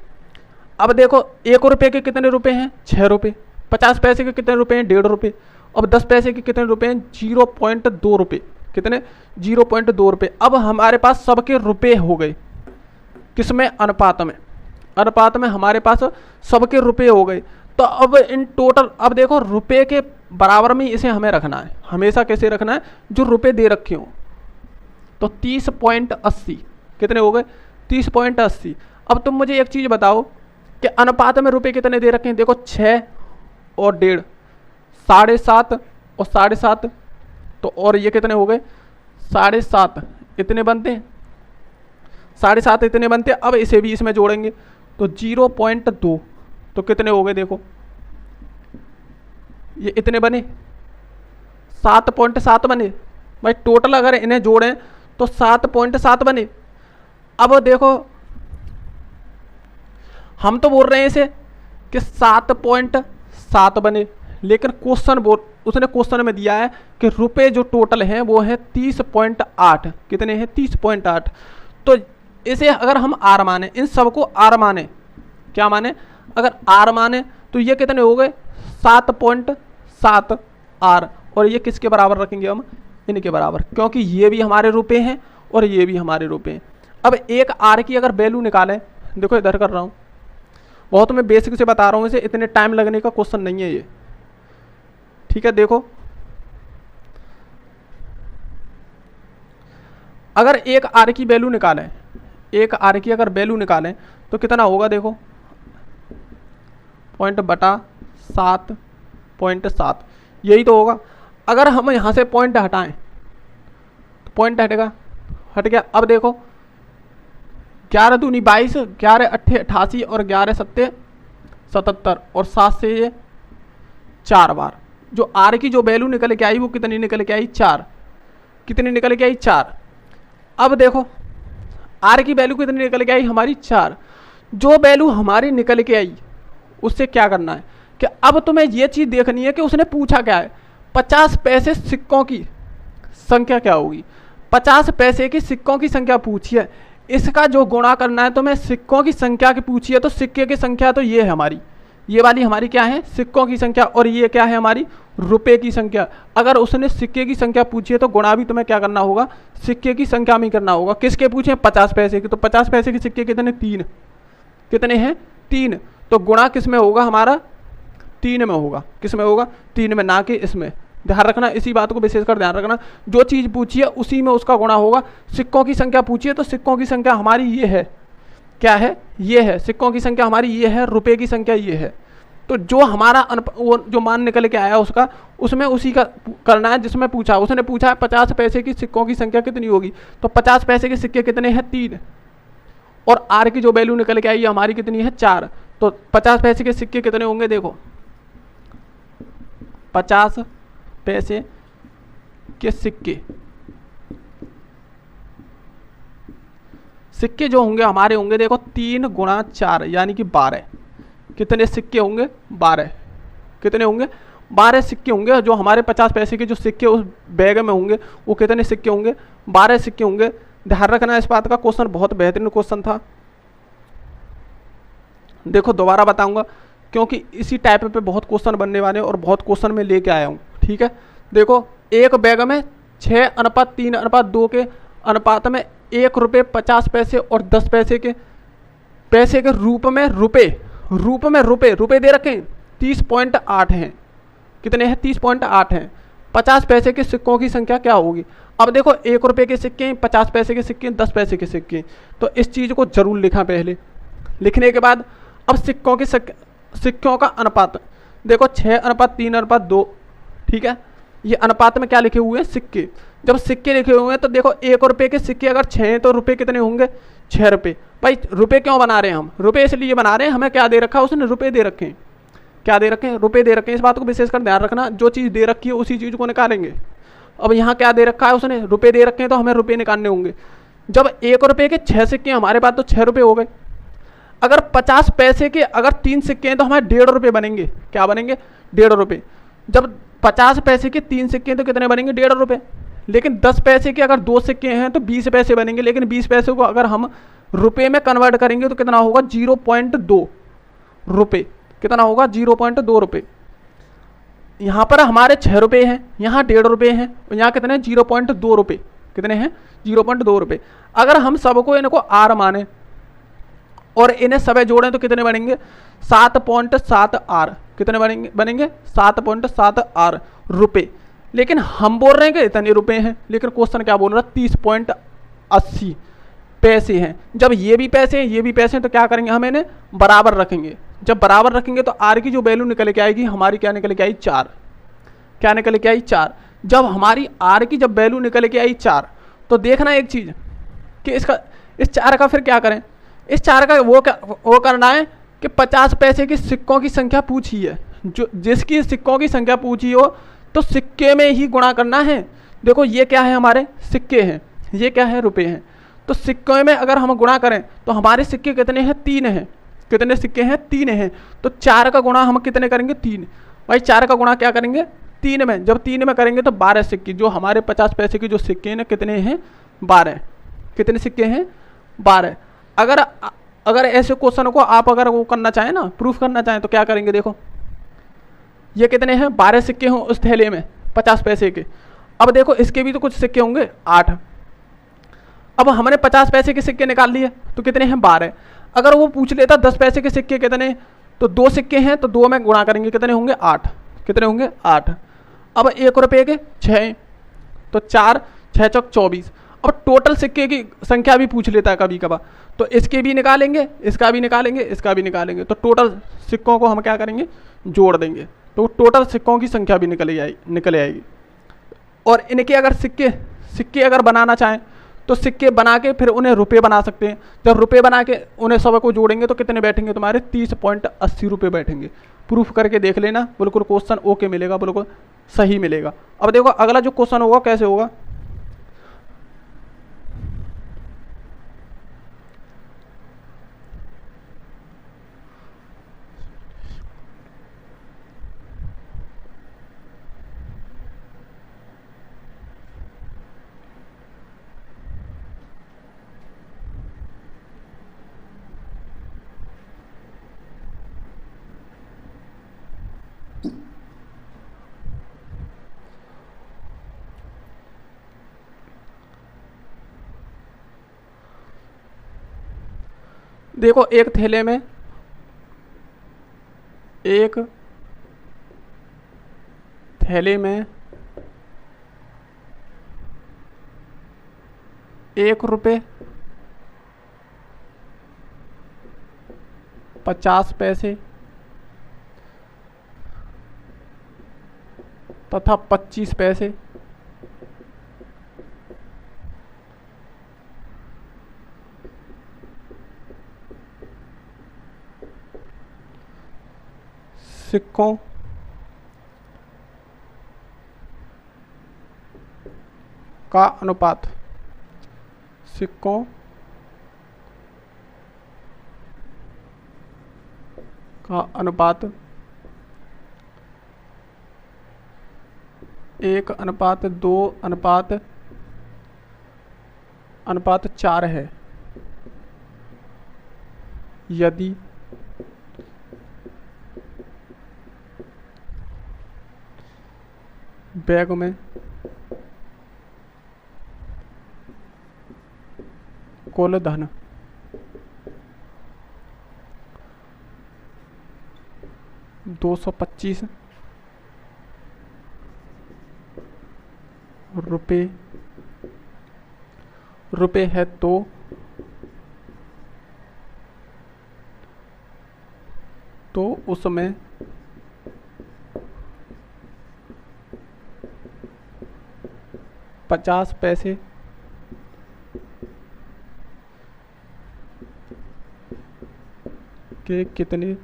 A: अब देखो 1 रुपये के कितने रुपए हैं 6 रुपये, 50 पैसे के कितने रुपए हैं 1.5 रुपये, अब 10 पैसे के कितने रुपए हैं 0.2 रुपये, कितने 0.2 रुपये। अब हमारे पास सबके रुपए हो गए, किसमें अनुपात में, अनुपात में हमारे पास सबके रुपए हो गए। तो अब इन टोटल, अब देखो रुपए के बराबर में इसे हमें रखना है, हमेशा कैसे रखना है जो रुपए दे रखे हों। तो 30.80 कितने हो गए 30.80। अब तुम मुझे एक चीज़ बताओ कि अनुपात में रुपए कितने दे रखे हैं, देखो 6 और 1.5, 7.5 और 7.5, तो और ये कितने हो गए 7.5, इतने बनते हैं 7.5 इतने बनते हैं। अब इसे भी इसमें जोड़ेंगे तो 0.2, तो कितने हो गए देखो ये इतने बने 7.7 बने भाई, टोटल अगर इन्हें जोड़ें तो 7.7 बने। अब देखो हम तो बोल रहे हैं इसे कि 7.7 बने, लेकिन उसने क्वेश्चन में दिया है कि रुपए जो टोटल हैं वो है 30.8, कितने हैं 30.8। तो इसे अगर हम आर माने, इन सबको आर माने, क्या माने अगर आर माने तो ये कितने हो गए 7.7 आर, और ये किसके बराबर रखेंगे हम इनके बराबर, क्योंकि ये भी हमारे रुपए हैं और ये भी हमारे रुपए हैं। अब एक आर की अगर वैल्यू निकालें, देखो इधर कर रहा हूँ, बहुत मैं बेसिक से बता रहा हूँ, इसे इतने टाइम लगने का क्वेश्चन नहीं है ये, ठीक है। देखो अगर एक आर की वैल्यू निकालें, एक आर की अगर वैल्यू निकालें तो कितना होगा देखो 0.7, यही तो होगा। अगर हम यहाँ से पॉइंट हटाएं तो पॉइंट हटेगा, हट गया। अब देखो 11 दूनी 22, 11 अट्ठे 88 और 11 सत्ते 77, और 7 से ये 4 बार जो आर की जो वैल्यू निकल के आई वो कितनी निकल के आई 4, कितनी निकल के आई 4। अब देखो आर की वैल्यू कितनी निकल के आई हमारी 4, जो वैल्यू हमारी निकल के आई उससे क्या करना है कि अब तुम्हें ये चीज़ देखनी है कि उसने पूछा क्या है 50 पैसे सिक्कों की संख्या क्या होगी, 50 पैसे की सिक्कों की संख्या पूछी है, इसका जो गुणा करना है तुम्हें सिक्कों की संख्या की पूछी है, तो सिक्के की संख्या तो ये है हमारी, ये वाली हमारी क्या है सिक्कों की संख्या, और ये क्या है हमारी रुपए की संख्या। अगर उसने सिक्के की संख्या पूछी है तो गुणा भी तुम्हें क्या करना होगा सिक्के की संख्या में करना होगा। किसके पूछे 50 पैसे की, तो 50 पैसे के सिक्के कितने 3, कितने हैं 3, तो गुणा किस में होगा हमारा 3 में होगा, किस में होगा 3 में, ना कि इसमें। ध्यान रखना, इसी बात को विशेषकर ध्यान रखना, जो चीज़ पूछी है उसी में उसका गुणा होगा। सिक्कों की संख्या पूछी है तो सिक्कों की संख्या हमारी ये है, क्या है ये है, सिक्कों की संख्या हमारी ये है, रुपए की संख्या ये है। तो जो हमारा वो जो मान निकल के आया उसका, उसमें उसी का करना है जिसमें पूछा। उसने पूछा है 50 पैसे की सिक्कों की संख्या कितनी होगी, तो 50 पैसे के सिक्के कितने हैं 3, और आर की जो वैल्यू निकल के आई हमारी कितनी है 4, तो 50 पैसे के सिक्के कितने होंगे देखो 50 पैसे के सिक्के, सिक्के जो होंगे हमारे होंगे देखो 3 गुणा 4 यानी कि 12, कितने सिक्के होंगे 12, कितने होंगे 12 सिक्के होंगे। जो हमारे 50 पैसे के जो सिक्के उस बैग में होंगे वो कितने सिक्के होंगे 12 सिक्के होंगे। ध्यान रखना इस बात का, क्वेश्चन बहुत बेहतरीन क्वेश्चन था। देखो दोबारा बताऊंगा क्योंकि इसी टाइप पे बहुत क्वेश्चन बनने वाले हैं और बहुत क्वेश्चन में लेके आया हूँ, ठीक है। देखो एक बैग में 6:3:2 के अनुपात में 1 रुपये 50 पैसे और 10 पैसे के रूप में रुपए दे रखे हैं 30.8 हैं, कितने हैं 30.8 हैं। 50 पैसे के सिक्कों की संख्या क्या होगी। अब देखो 1 रुपये के सिक्के, 50 पैसे के सिक्के, 10 पैसे के सिक्के, तो इस चीज़ को जरूर लिखा पहले। लिखने के बाद अब सिक्कों का अनुपात देखो 6:3:2, ठीक है। ये अनुपात में क्या लिखे हुए हैं सिक्के। जब सिक्के लिखे हुए हैं तो देखो 1 रुपये के सिक्के अगर 6 हैं तो रुपये कितने होंगे 6 रुपये। भाई रुपये क्यों बना रहे हैं हम, रुपये इसलिए बना रहे हैं, हमें क्या दे रखा है उसने रुपये दे रखे हैं, क्या दे रखे हैं रुपये दे रखे हैं। इस बात को विशेषकर ध्यान रखना, जो चीज़ दे रखी है उसी चीज़ को निकालेंगे। अब यहाँ क्या दे रखा है उसने रुपये दे रखे हैं तो हमें रुपये निकालने होंगे। जब 1 रुपये के 6 सिक्के हमारे पास तो 6 रुपये हो गए। अगर 50 पैसे के अगर 3 सिक्के हैं तो हमारे 1.5 रुपये बनेंगे। क्या बनेंगे? 1.5 रुपये। जब 50 पैसे के 3 सिक्के हैं तो कितने बनेंगे? 1.5 रुपये। लेकिन 10 पैसे के अगर 2 सिक्के हैं तो 20 पैसे बनेंगे। लेकिन 20 पैसे को अगर हम रुपये में कन्वर्ट करेंगे तो कितना होगा? 0.2 रुपये। कितना होगा? 0.2 रुपये। यहाँ पर हमारे 6 रुपये हैं, यहाँ 1.5 रुपये हैं, और यहाँ कितने? 0.2 रुपये। कितने हैं? 0.2 रुपये। अगर हम सबको इनको आर माने और इन्हें सब जोड़ें तो कितने बनेंगे? 7.7 आर। कितने बनेंगे? 7.7 आर रुपये। लेकिन हम बोल रहे हैं कि इतने रुपए हैं, लेकिन क्वेश्चन क्या बोल रहा है? 30.80 पैसे हैं। जब ये भी पैसे हैं, ये भी पैसे हैं, तो क्या करेंगे? हम इन्हें बराबर रखेंगे। जब बराबर रखेंगे तो आर की जो वैल्यू निकल के आएगी हमारी, क्या निकल के आई? 4। क्या निकल के आई? 4। जब हमारी आर की जब वैल्यू निकल के आई 4, तो देखना एक चीज़ कि इसका इस 4 का फिर क्या करें? इस 4 का वो करना है कि 50 पैसे की सिक्कों की संख्या पूछी है, जो जिसकी सिक्कों की संख्या पूछी हो तो सिक्के में ही गुणा करना है। देखो ये क्या है? हमारे सिक्के हैं, ये क्या है? रुपए हैं। तो सिक्के में अगर हम गुणा करें तो हमारे सिक्के कितने हैं? 3 हैं। कितने सिक्के हैं? 3 हैं। तो 4 का गुणा हम कितने करेंगे? 3। भाई 4 का गुणा क्या करेंगे? 3 में। जब 3 में करेंगे तो 12 सिक्के, जो हमारे 50 पैसे के जो सिक्के हैं कितने हैं? 12। कितने सिक्के हैं? 12। अगर ऐसे क्वेश्चन को आप अगर वो करना चाहें ना, प्रूफ करना चाहें, तो क्या करेंगे? देखो ये कितने हैं? 12 सिक्के हों उस थैले में 50 पैसे के। अब देखो इसके भी तो कुछ सिक्के होंगे, 8। अब हमने 50 पैसे के सिक्के निकाल लिए तो कितने हैं? 12। अगर वो पूछ लेता 10 पैसे के सिक्के कितने, तो 2 सिक्के हैं तो 2 में गुणा करेंगे, कितने होंगे? 8। कितने होंगे? 8। अब 1 रुपये के 6, तो 4, 6 चौक 24। अब टोटल सिक्के की संख्या भी पूछ लेता है कभी कभार, तो इसके भी निकालेंगे, इसका भी निकालेंगे, इसका भी निकालेंगे, तो टोटल सिक्कों को हम क्या करेंगे? जोड़ देंगे, तो टोटल सिक्कों की संख्या भी निकल आएगी। और इनके अगर सिक्के अगर बनाना चाहें तो सिक्के बना के फिर उन्हें रुपये बना सकते हैं। जब रुपये बना के उन्हें सब को जोड़ेंगे तो कितने बैठेंगे? तुम्हारे 30.80 रुपये बैठेंगे। प्रूफ करके देख लेना, बिल्कुल क्वेश्चन ओके मिलेगा, बिल्कुल सही मिलेगा। अब देखो अगला जो क्वेश्चन होगा कैसे होगा। देखो एक थैले में एक थैले में 1 रुपये 50 पैसे तथा 25 पैसे सिक्कों का अनुपात, सिक्कों का अनुपात 1:2:4 है यदि बैग में कुल धन 225 रुपये है तो उसमें पचास पैसे के कितने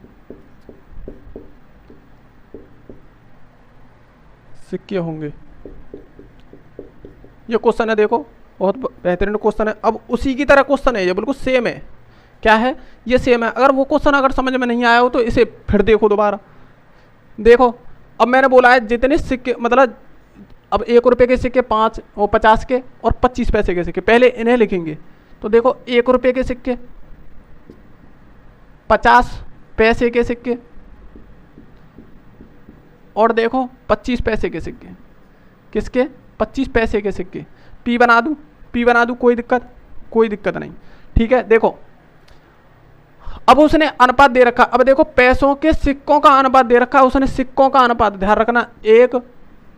A: सिक्के होंगे। ये क्वेश्चन है, देखो बहुत बेहतरीन क्वेश्चन है। अब उसी की तरह क्वेश्चन है, ये बिल्कुल सेम है। क्या है, ये सेम है। अगर वो क्वेश्चन अगर समझ में नहीं आया हो तो इसे फिर देखो दोबारा। देखो अब मैंने बोला है जितने सिक्के, मतलब अब 1 रुपये के सिक्के 5 और 50 के और 25 पैसे के सिक्के, पहले इन्हें लिखेंगे। तो देखो 1 रुपये के सिक्के, 50 पैसे के सिक्के और देखो 25 पैसे के सिक्के। किसके? 25 पैसे के सिक्के। पी बना दूं? पी बना दूं, कोई दिक्कत नहीं। ठीक है, देखो अब उसने अनुपात दे रखा। अब देखो पैसों के सिक्कों का अनुपात दे रखा, उसने सिक्कों का अनुपात, ध्यान रखना 1,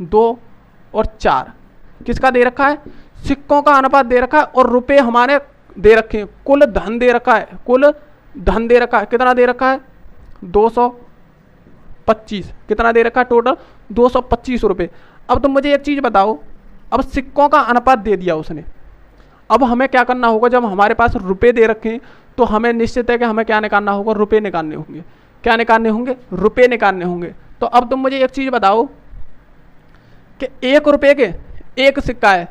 A: 2 और 4 किसका दे रखा है? सिक्कों का अनुपात दे रखा है। और रुपए हमारे दे रखे हैं, कुल धन दे रखा है, कुल धन दे रखा है। कितना दे रखा है? 225। कितना दे रखा है टोटल? 225 रुपये। अब तुम मुझे एक चीज़ बताओ, अब सिक्कों का अनुपात दे दिया उसने, अब हमें क्या करना होगा? जब हमारे पास रुपए दे रखे हैं तो हमें निश्चित है कि हमें क्या निकालना होगा? रुपए निकालने होंगे। क्या निकालने होंगे? रुपए निकालने होंगे। तो अब तुम मुझे एक चीज़ बताओ कि 1 रुपये के एक सिक्का है,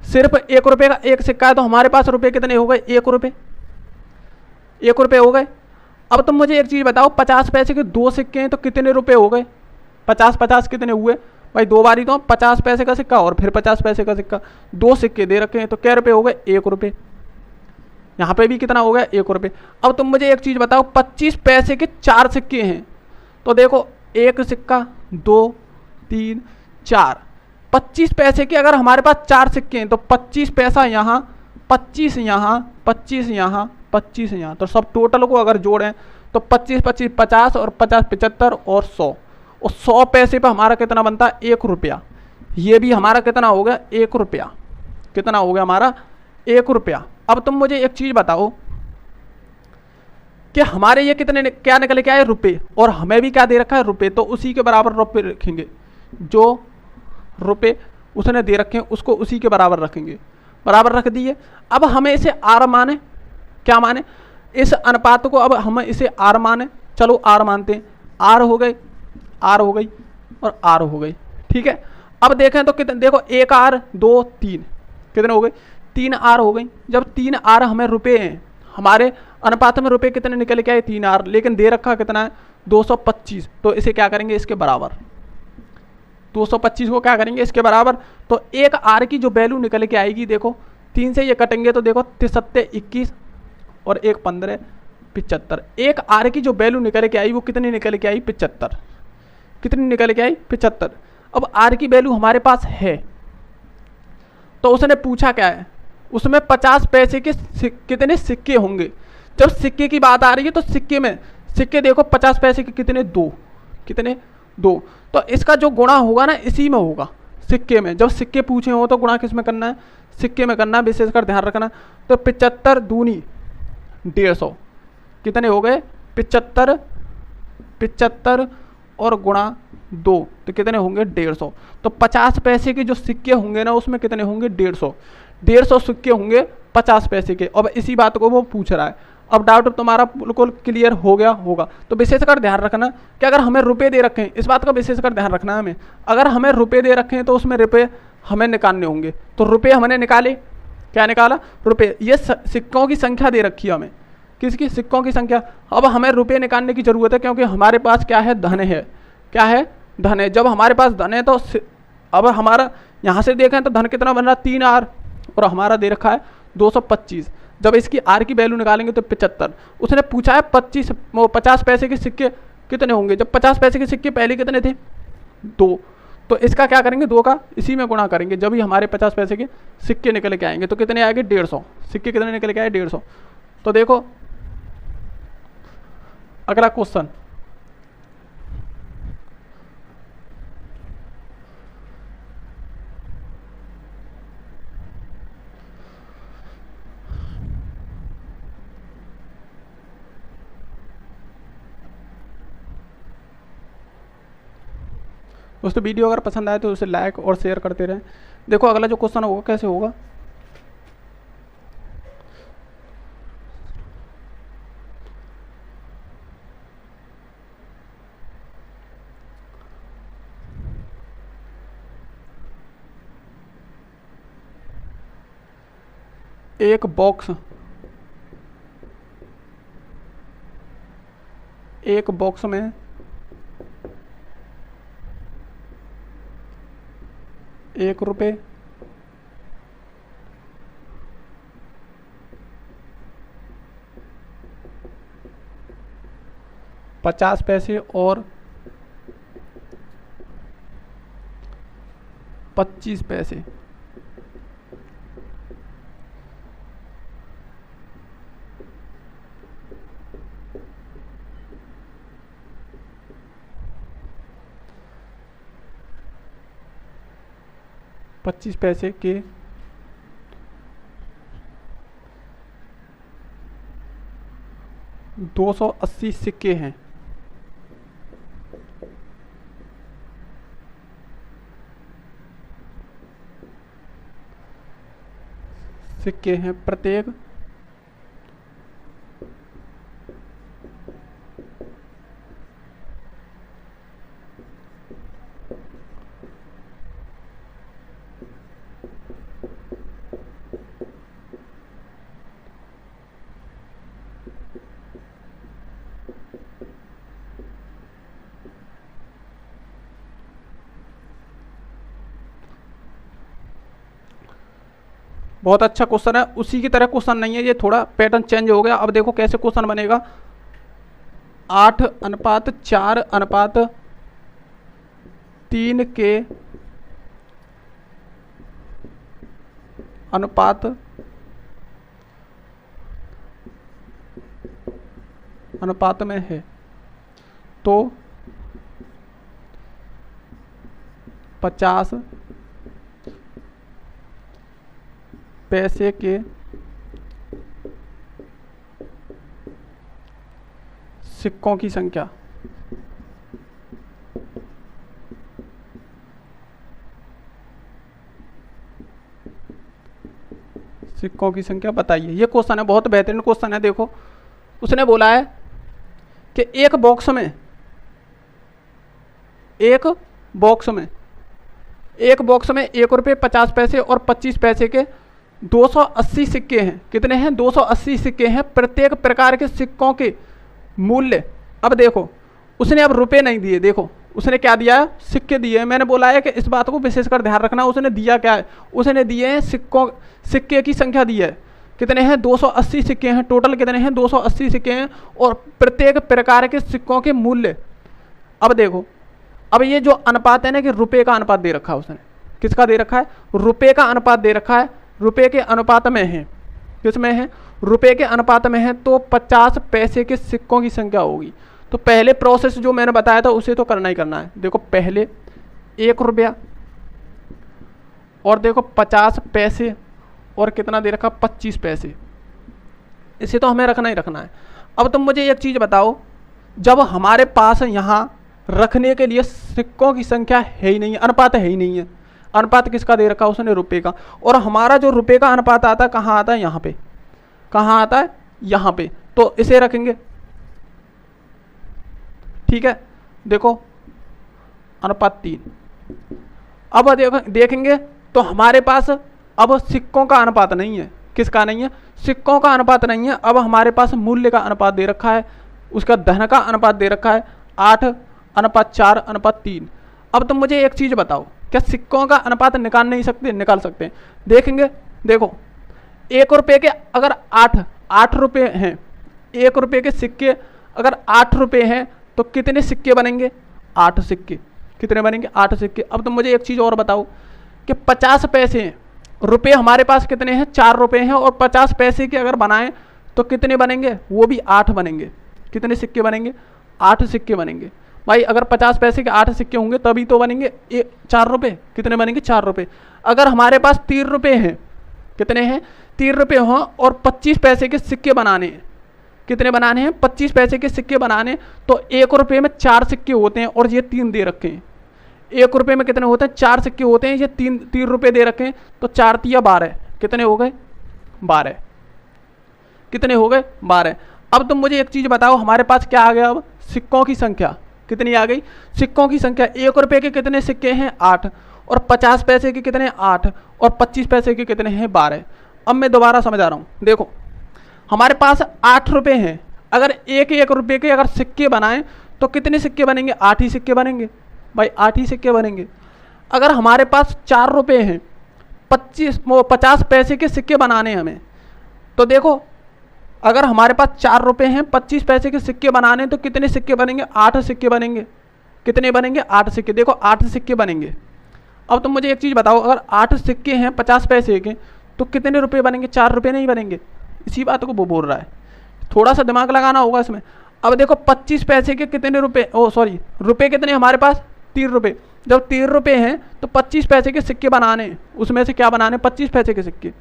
A: सिर्फ 1 रुपये का एक सिक्का है, तो हमारे पास रुपए कितने हो गए? 1 रुपये। 1 रुपये हो गए। अब तुम मुझे एक चीज़ बताओ, 50 पैसे के 2 सिक्के हैं तो कितने रुपए हो गए? 50 कितने हुए भाई? 2 बारी तो 50 पैसे का सिक्का और फिर 50 पैसे का सिक्का, 2 सिक्के दे रखे हैं तो क्या रुपये हो गए? 1 रुपये। यहाँ पे भी कितना हो गया? 1 रुपये। अब तुम मुझे एक चीज़ बताओ, 25 पैसे के 4 सिक्के हैं तो देखो 1 सिक्का, 2, 3, 4। 25 पैसे के अगर हमारे पास 4 सिक्के हैं तो 25 पैसा यहाँ, 25 यहाँ, 25 यहाँ, 25 यहाँ, तो सब टोटल को अगर जोड़ें तो 25, 25, 50 और 50, 75 और 100। और 100 पैसे पर हमारा कितना बनता है? 1 रुपया। ये भी हमारा कितना हो गया? 1 रुपया। कितना हो गया हमारा? 1 रुपया। अब तुम मुझे एक चीज़ बताओ कि हमारे ये कितने क्या निकल के आए? रुपये। और हमें भी क्या दे रखा है? रुपये। तो उसी के बराबर रुपये रखेंगे, जो रुपये उसने दे रखे हैं उसको उसी के बराबर रखेंगे। बराबर रख दिए। अब हमें इसे आर माने, क्या माने? इस अनुपात को अब हम इसे आर माने। चलो आर मानते हैं। आर हो गए, आर हो गई और आर हो गई। ठीक है, अब देखें तो कितने, देखो 1 आर, 2, 3, कितने हो गए? 3 आर हो गई। जब 3 आर हमें रुपए हैं, हमारे अनुपात में रुपए कितने निकल के आए? 3 आर, लेकिन दे रखा कितना है? 225। तो इसे क्या करेंगे? इसके बराबर। 225 को क्या करेंगे? इसके बराबर। तो 1 आर की जो वैल्यू निकल के आएगी, देखो 3 से ये कटेंगे तो देखो 73, 21 और 1, 15, 75। 1 आर की जो वैल्यू निकल के आई वो कितनी निकल के आई? 75। कितनी निकल के आई? 75। अब आर की वैल्यू हमारे पास है तो उसने पूछा क्या है? उसमें 50 पैसे के कितने सिक्के होंगे। जब सिक्के की बात आ रही है तो सिक्के में, सिक्के देखो 50 पैसे के कितने? 2। कितने? 2। तो इसका जो गुणा होगा ना इसी में होगा, सिक्के में। जब सिक्के पूछे हो तो गुणा किस में करना है? सिक्के में करना है, विशेषकर ध्यान रखना। तो 75 दूनी 150, कितने हो गए? 75, 75 और गुणा 2 तो कितने होंगे? 150। तो 50 पैसे के जो सिक्के होंगे ना उसमें कितने होंगे? 150। 150 सिक्के होंगे 50 पैसे के। अब इसी बात को वो पूछ रहा है। अब डाउट तुम्हारा बिल्कुल क्लियर हो गया होगा। तो विशेषकर ध्यान रखना कि अगर हमें रुपए दे रखे हैं, इस बात का विशेषकर ध्यान रखना है हमें, अगर हमें रुपए दे रखे हैं तो उसमें रुपए हमें निकालने होंगे। तो रुपए हमने निकाले, क्या निकाला? रुपए। ये सिक्कों की संख्या दे रखी है हमें, किसकी? सिक्कों की संख्या। अब हमें रुपए निकालने की जरूरत है क्योंकि हमारे पास क्या है? धन है। क्या है? धन है। जब हमारे पास धन है तो अब हमारा यहाँ से देखें तो धन कितना बन रहा? 3 आर और हमारा दे रखा है 225। जब इसकी आर की वैल्यू निकालेंगे तो 75। उसने पूछा है 50 पैसे के सिक्के कितने होंगे। जब 50 पैसे के सिक्के पहले कितने थे? 2। तो इसका क्या करेंगे? 2 का इसी में गुणा करेंगे। जब ही हमारे 50 पैसे के सिक्के निकल के आएंगे तो कितने आएंगे? 150। सिक्के कितने निकल के आए? 150। तो देखो अगला क्वेश्चन, दोस्तों वीडियो अगर पसंद आए तो उसे लाइक और शेयर करते रहें। देखो अगला जो क्वेश्चन होगा कैसे होगा। एक बॉक्स एक बॉक्स में 1 रुपये, 50 पैसे और 25 पैसे। पच्चीस पैसे के 280 सिक्के हैं। सिक्के हैं प्रत्येक बहुत अच्छा क्वेश्चन है। उसी की तरह क्वेश्चन नहीं है, ये थोड़ा पैटर्न चेंज हो गया। अब देखो कैसे क्वेश्चन बनेगा। 8:4:3 के अनुपात में है तो 50 पैसे के सिक्कों की संख्या। सिक्कों की संख्या बताइए। ये क्वेश्चन है, बहुत बेहतरीन क्वेश्चन है। देखो उसने बोला है कि एक बॉक्स में 1 रुपये 50 पैसे और 25 पैसे के 280 सिक्के हैं। कितने हैं? 280 सिक्के हैं। प्रत्येक प्रकार के सिक्कों के मूल्य, अब देखो उसने अब रुपए नहीं दिए, देखो उसने क्या दिया है? सिक्के दिए। मैंने बोला है कि इस बात को विशेषकर ध्यान रखना। उसने दिया क्या है? उसने दिए हैं सिक्के की संख्या दी है। कितने हैं? 280 सिक्के हैं। टोटल कितने हैं? 280 सिक्के हैं। और प्रत्येक प्रकार के सिक्कों के मूल्य, अब देखो, अब ये जो अनुपात है ना, कि रुपए का अनुपात दे रखा है उसने। किसका दे रखा है? रुपए का अनुपात दे रखा है। रुपए के अनुपात में है, किसमें है? रुपए के अनुपात में है, तो 50 पैसे के सिक्कों की संख्या होगी। तो पहले प्रोसेस जो मैंने बताया था उसे तो करना ही करना है। देखो पहले 1 रुपया और देखो 50 पैसे और कितना दे रखा? 25 पैसे। इसे तो हमें रखना ही रखना है। अब तुम मुझे एक चीज़ बताओ, जब हमारे पास यहाँ रखने के लिए सिक्कों की संख्या है ही नहीं है, अनुपात है ही नहीं है। अनुपात किसका दे रखा? उसने रुपए का। और हमारा जो रुपए का अनुपात आता है कहाँ आता है? यहाँ पे। कहाँ आता है? यहाँ पे। तो इसे रखेंगे, ठीक है। देखो अनुपात 3। अब देखेंगे तो हमारे पास अब सिक्कों का अनुपात नहीं है। किसका नहीं है? सिक्कों का अनुपात नहीं है। अब हमारे पास मूल्य का अनुपात दे रखा है, उसका धन का अनुपात दे रखा है 8:4:3। अब तुम मुझे एक चीज बताओ, क्या सिक्कों का अनुपात निकाल नहीं सकते? निकाल सकते हैं। देखेंगे, देखो 1 रुपये के अगर 8 रुपये हैं, 1 रुपये के सिक्के अगर 8 रुपये हैं तो कितने सिक्के बनेंगे? 8 सिक्के। कितने बनेंगे? 8 सिक्के। अब तुम मुझे एक चीज़ और बताओ कि 50 पैसे हैं, रुपये हमारे पास कितने हैं? 4 रुपये हैं। और 50 पैसे के अगर बनाएं तो कितने बनेंगे? वो भी 8 बनेंगे। कितने सिक्के बनेंगे? 8 सिक्के बनेंगे। भाई अगर 50 पैसे के 8 सिक्के होंगे तभी तो बनेंगे 4 रुपये। कितने बनेंगे? 4 रुपये। अगर हमारे पास 3 रुपये हैं, कितने हैं? 3 रुपये हों और 25 पैसे के सिक्के बनाने हैं। कितने बनाने हैं? 25 पैसे के सिक्के बनाने। तो 1 रुपये में 4 सिक्के होते हैं और ये 3 दे रखे हैं। 1 रुपये में कितने होते हैं? 4 सिक्के होते हैं। ये 3 रुपये दे रखे हैं। तो 4 तिया 12। कितने हो गए? 12। कितने हो गए? 12। अब तुम मुझे एक चीज़ बताओ, हमारे पास क्या आ गया? अब सिक्कों की संख्या कितनी आ गई? सिक्कों की संख्या 1 रुपये के कितने सिक्के हैं? 8। और 50 पैसे के कितने? 8। और 25 पैसे के कितने हैं? 12। अब मैं दोबारा समझा रहा हूँ। देखो हमारे पास 8 रुपये हैं। अगर एक एक रुपये के अगर सिक्के बनाएं तो कितने सिक्के बनेंगे? 8 ही सिक्के बनेंगे भाई, 8 ही सिक्के बनेंगे। अगर हमारे पास 4 रुपये हैं, 50 पैसे के सिक्के बनाने हमें, तो देखो अगर हमारे पास 4 रुपये हैं, 25 पैसे के सिक्के बनाने तो कितने सिक्के बनेंगे? 8 सिक्के बनेंगे। कितने बनेंगे? 8 सिक्के। देखो 8 सिक्के बनेंगे। अब तुम मुझे एक चीज़ बताओ, अगर 8 सिक्के हैं 50 पैसे के तो कितने रुपये बनेंगे? 4 रुपये नहीं बनेंगे। इसी बात को वो बोल रहा है, थोड़ा सा दिमाग लगाना होगा इसमें। अब देखो 25 पैसे के कितने रुपये, रुपये कितने हमारे पास? 3 रुपये। जब 3 रुपये हैं तो 25 पैसे के सिक्के बनाने हैं, उसमें से क्या बनाने? 25 पैसे के सिक्के।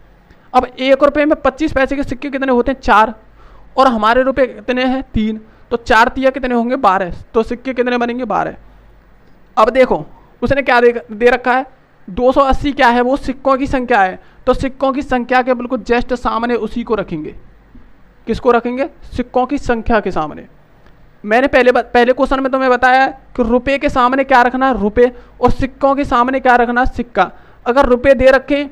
A: अब 1 रुपये में 25 पैसे के सिक्के कितने होते हैं? 4, और हमारे रुपये कितने हैं? 3, तो 4 तिया कितने होंगे? 12, तो सिक्के कितने बनेंगे? 12। अब देखो उसने क्या दे रखा है? 280 क्या है? वो सिक्कों की संख्या है, तो सिक्कों की संख्या के बिल्कुल जस्ट सामने उसी को रखेंगे। किसको रखेंगे? सिक्कों की संख्या के सामने। मैंने पहले क्वेश्चन में तुम्हें बताया कि रुपये के सामने क्या रखना है? रुपये, और सिक्कों के सामने क्या रखना है? सिक्का। अगर रुपये दे रखे,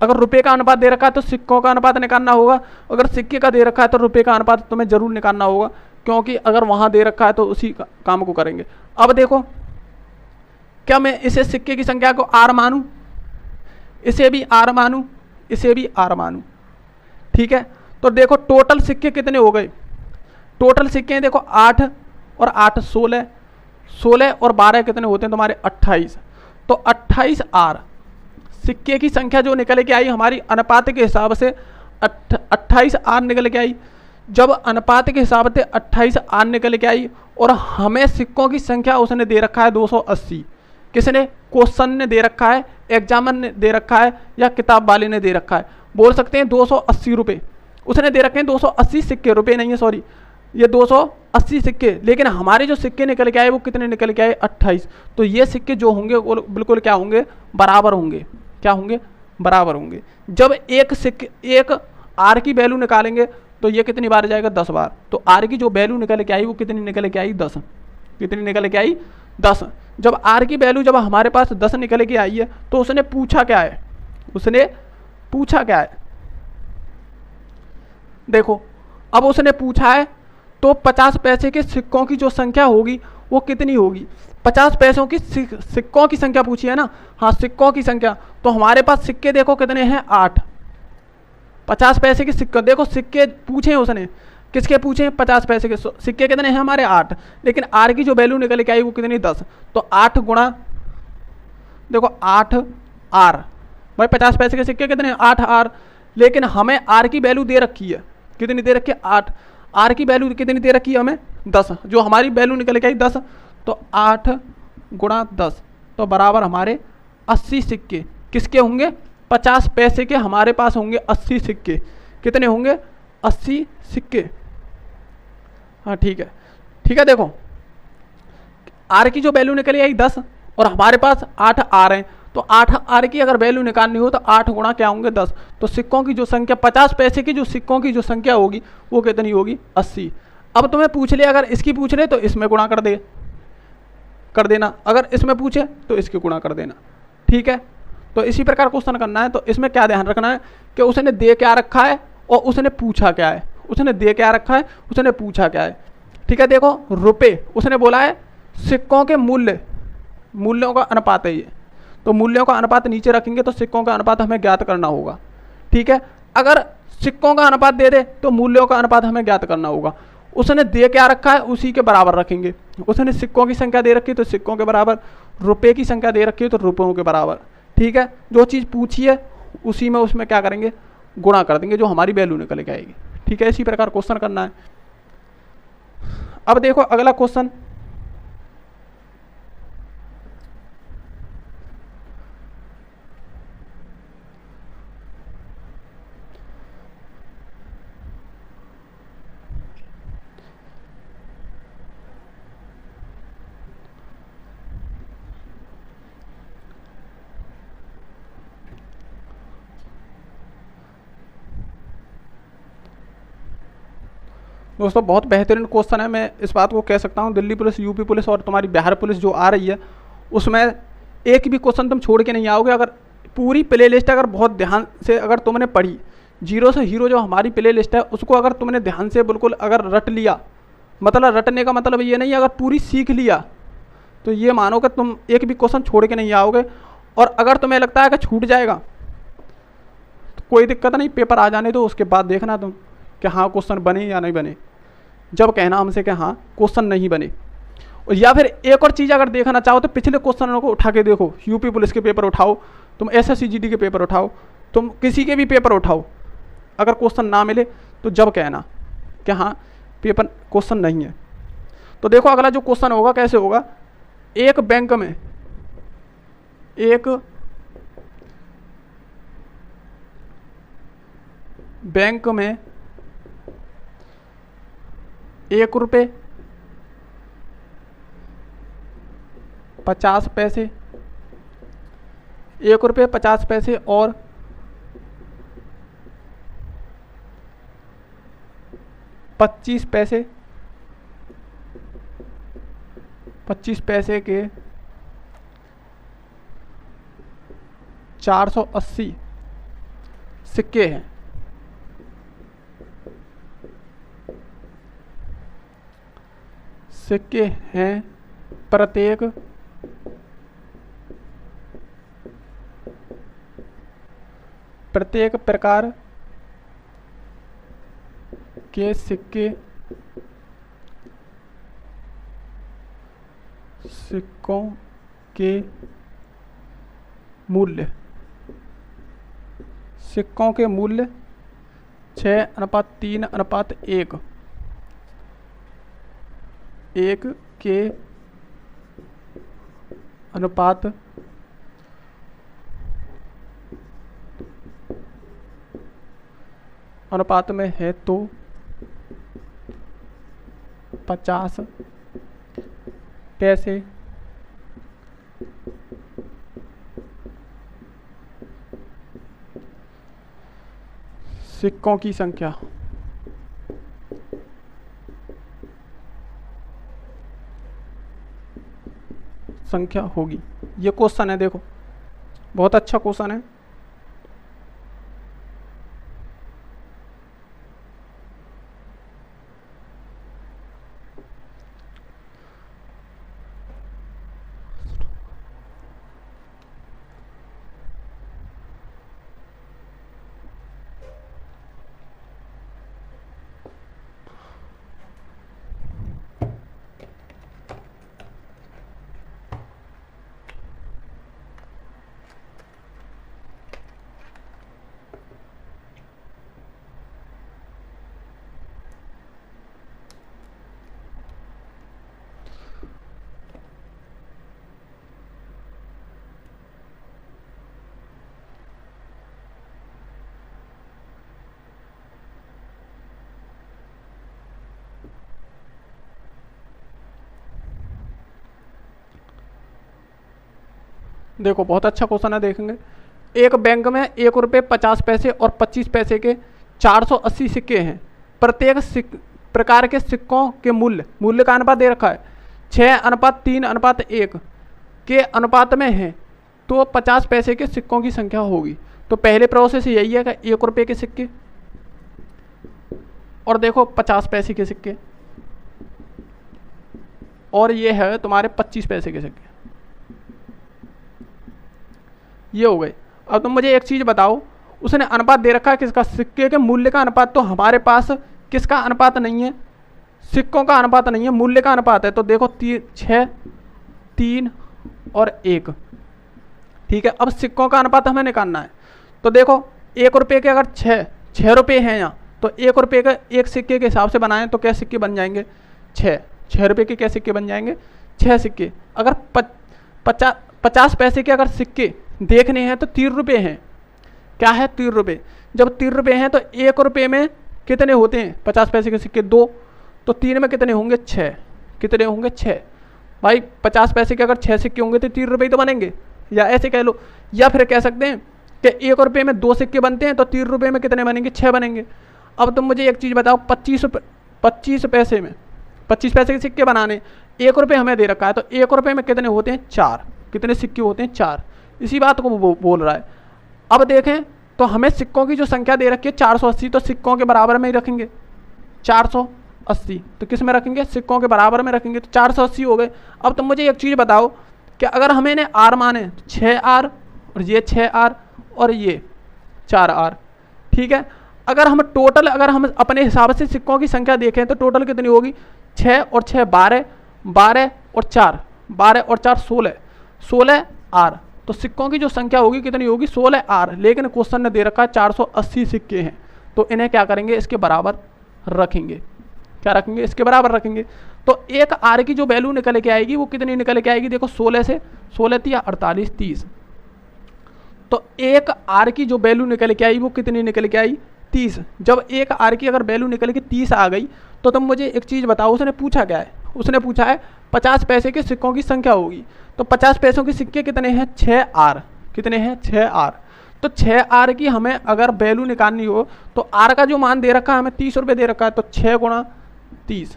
A: अगर रुपये का अनुपात दे रखा है तो सिक्कों का अनुपात निकालना होगा, अगर सिक्के का दे रखा है तो रुपये का अनुपात तुम्हें जरूर निकालना होगा, क्योंकि अगर वहाँ दे रखा है तो उसी काम को करेंगे। अब देखो, क्या मैं इसे सिक्के की संख्या को R मानूं? इसे भी R मानूं, इसे भी R मानूं, ठीक है? तो देखो टोटल सिक्के कितने हो गए? टोटल सिक्के हैं देखो 8 और 8 16, 16 और 12 कितने होते हैं तुम्हारे? 28। तो 28 R सिक्के की संख्या जो निकल के आई हमारी अनुपात के हिसाब से 28 R निकल के आई। जब अनुपात के हिसाब से 28 R निकल के आई और हमें सिक्कों की संख्या उसने दे रखा है 280। किसने? क्वेश्चन ने दे रखा है, एग्जामर ने दे रखा है, या किताब वाले ने दे रखा है। बोल सकते हैं 280 रुपये उसने दे रखे हैं, 280 सिक्के, रुपये नहीं है, सॉरी, ये 280 सिक्के। लेकिन हमारे जो सिक्के निकल के आए वो कितने निकल के आए? 28। तो ये सिक्के जो होंगे वो बिल्कुल क्या होंगे? बराबर होंगे। क्या होंगे? बराबर होंगे। जब एक R की वैल्यू निकालेंगे तो ये कितनी बार जाएगा? 10 बार। तो R की जो वैल्यू निकल के आई वो कितनी निकल के आई? 10। कितनी निकल के आई? 10। जब R की वैल्यू जब हमारे पास 10 निकल के आई है तो उसने पूछा क्या है? उसने पूछा क्या है? देखो अब उसने पूछा है तो 50 पैसे के सिक्कों की जो संख्या होगी वो कितनी होगी? 50 पैसों की सिक्कों की संख्या पूछी है ना? हाँ, सिक्कों की संख्या। तो हमारे पास सिक्के देखो कितने हैं? 8। 50 पैसे के सिक्के, देखो सिक्के पूछे हैं उसने, किसके पूछे हैं? 50 पैसे के सिक्के कितने हैं हमारे? 8। लेकिन R की जो वैल्यू निकल के आई वो कितनी? 10। तो 8 गुणा, देखो 8 R, भाई 50 पैसे के सिक्के कितने हैं? 8 R। लेकिन हमें R की वैल्यू दे रखी है, कितनी दे रखी है? 8। R की वैल्यू कितनी दे रखी है हमें? 10। जो हमारी वैल्यू निकल के आई 10, तो 8 गुणा 10 तो बराबर हमारे 80 सिक्के। किसके होंगे? 50 पैसे के हमारे पास होंगे 80 सिक्के। कितने होंगे? 80 सिक्के। हाँ ठीक है, ठीक है। देखो R की जो वैल्यू निकली आई 10 और हमारे पास 8 R हैं, तो 8 R की अगर वैल्यू निकालनी हो तो 8 गुणा क्या होंगे? 10। तो सिक्कों की जो संख्या 50 पैसे की जो सिक्कों की जो संख्या होगी वो कितनी होगी? 80। अब तुम्हें पूछ ले, अगर इसकी पूछ ले तो इसमें गुणा कर देना, अगर इसमें पूछे तो इसके गुणा कर देना, ठीक है? तो इसी प्रकार क्वेश्चन करना है। तो इसमें क्या ध्यान रखना है कि उसने दे क्या रखा है और उसने पूछा क्या है। उसने दे क्या रखा है, उसने पूछा क्या है, ठीक है? देखो रुपये उसने बोला है सिक्कों के मूल्यों का अनुपात है ये, तो मूल्यों का अनुपात नीचे रखेंगे तो सिक्कों का अनुपात हमें ज्ञात करना होगा, ठीक है? अगर सिक्कों का अनुपात दे दे तो मूल्यों का अनुपात हमें ज्ञात करना होगा। उसने दे क्या रखा है उसी के बराबर रखेंगे। उसने सिक्कों की संख्या दे रखी है तो सिक्कों के बराबर, रुपये की संख्या दे रखी है तो रुपयों के बराबर, ठीक है? जो चीज़ पूछी है उसी में उसमें क्या करेंगे? गुणा कर देंगे, जो हमारी वैल्यू निकल के आएगी, ठीक है? इसी प्रकार क्वेश्चन करना है। अब देखो अगला क्वेश्चन, दोस्तों बहुत बेहतरीन क्वेश्चन है। मैं इस बात को कह सकता हूँ, दिल्ली पुलिस, यूपी पुलिस और तुम्हारी बिहार पुलिस जो आ रही है उसमें एक भी क्वेश्चन तुम छोड़ के नहीं आओगे। अगर पूरी प्लेलिस्ट अगर बहुत ध्यान से अगर तुमने पढ़ी, जीरो से हीरो जो हमारी प्ले लिस्ट है उसको अगर तुमने ध्यान से बिल्कुल अगर रट लिया, मतलब रटने का मतलब ये नहीं, अगर पूरी सीख लिया तो ये मानो कि तुम एक भी क्वेश्चन छोड़ के नहीं आओगे। और अगर तुम्हें लगता है कि छूट जाएगा तो कोई दिक्कत नहीं, पेपर आ जाने दो, उसके बाद देखना तुम कि हाँ क्वेश्चन बने या नहीं बने। जब कहना हमसे कि हाँ क्वेश्चन नहीं बने। और या फिर एक और चीज़ अगर देखना चाहो तो पिछले क्वेश्चनों को उठा के देखो, यूपी पुलिस के पेपर उठाओ, तुम SSCGD के पेपर उठाओ, तुम किसी के भी पेपर उठाओ, अगर क्वेश्चन ना मिले तो जब कहना कि हाँ पेपर क्वेश्चन नहीं है। तो देखो अगला जो क्वेश्चन होगा कैसे होगा, एक बैंक में ₹1 50 पैसे, ₹1 50 पैसे और 25 पैसे, 25 पैसे के 480 सिक्के हैं। सिक्के हैं प्रत्येक प्रकार के सिक्कों के मूल्य 6:3:1 के अनुपात में है तो 50 पैसे सिक्कों की संख्या होगी। ये क्वेश्चन है, देखो बहुत अच्छा क्वेश्चन है। देखो बहुत अच्छा क्वेश्चन है, देखेंगे। एक बैंक में ₹1 50 पैसे और 25 पैसे के 480 सिक्के हैं। प्रत्येक प्रकार के सिक्कों के मूल्य का अनुपात दे रखा है 6:3:1 के अनुपात में है तो 50 पैसे के सिक्कों की संख्या होगी। तो पहले प्रोसेस यही है कि ₹1 के सिक्के और देखो 50 पैसे के सिक्के और ये है तुम्हारे 25 पैसे के सिक्के, ये हो गए। अब तुम मुझे एक चीज़ बताओ, उसने अनुपात दे रखा है किसका, सिक्के के मूल्य का अनुपात। तो हमारे पास किसका अनुपात नहीं है, सिक्कों का अनुपात नहीं है, मूल्य का अनुपात है। तो देखो 6, 3 और 1, ठीक है। अब सिक्कों का अनुपात हमें निकालना है। तो देखो ₹1 के अगर 6 रुपये हैं यहाँ, तो ₹1 का एक सिक्के के हिसाब से बनाएं तो क्या सिक्के बन जाएंगे, 6 रुपये के क्या सिक्के बन जाएंगे, 6 सिक्के। अगर 50 पैसे के अगर सिक्के देखने हैं तो ₹3 हैं। क्या है, ₹3। जब ₹3 हैं तो ₹1 में कितने होते हैं 50 पैसे के सिक्के, 2। तो 3 में कितने होंगे, 6। कितने होंगे, 6। भाई 50 पैसे के अगर 6 सिक्के होंगे तो ₹3 तो बनेंगे, या ऐसे कह लो। या फिर कह सकते हैं कि ₹1 में 2 सिक्के बनते हैं तो ₹3 में कितने बनेंगे, 6 बनेंगे। अब तुम मुझे एक चीज़ बताओ, 25 पैसे में 25 पैसे के सिक्के बनाने, ₹1 हमें दे रखा है तो ₹1 में कितने होते हैं, 4। कितने सिक्के होते हैं, 4। इसी बात को वो बोल रहा है। अब देखें तो हमें सिक्कों की जो संख्या दे रखी है 480, तो सिक्कों के बराबर में ही रखेंगे 480। तो किस में रखेंगे? सिक्कों के बराबर में रखेंगे, तो 480 हो गए। अब तुम मुझे एक चीज़ बताओ कि अगर हमें इन्हें आर माने, 6R और ये 6R और ये 4R, ठीक है। अगर हम टोटल, अगर हम अपने हिसाब से सिक्कों की संख्या देखें तो टोटल कितनी होगी? 6 और 6 12, 12 और 4, 12 और 4 16, 16R। तो सिक्कों की जो संख्या होगी कितनी होगी? 16R। लेकिन क्वेश्चन ने दे रखा है 480 सिक्के हैं, तो इन्हें क्या करेंगे? इसके बराबर रखेंगे। क्या रखेंगे? इसके बराबर रखेंगे। तो एक R की जो वैल्यू निकल के आएगी वो कितनी निकल के आएगी? देखो 16 से 16 3 48 30। तो एक R की जो वैल्यू निकल के आई वो कितनी निकल के आई? 30। जब एक R की अगर वैल्यू निकल के 30 आ गई तो तुम मुझे एक चीज़ बताओ, उसने पूछा क्या है? उसने पूछा है 50 पैसे के सिक्कों की संख्या होगी। तो 50 पैसों के सिक्के कितने हैं? 6R। कितने हैं? 6R। तो 6R की हमें अगर वैल्यू निकालनी हो तो R का जो मान दे रखा है हमें 30 रुपये दे रखा है, तो 6 गुणा 30,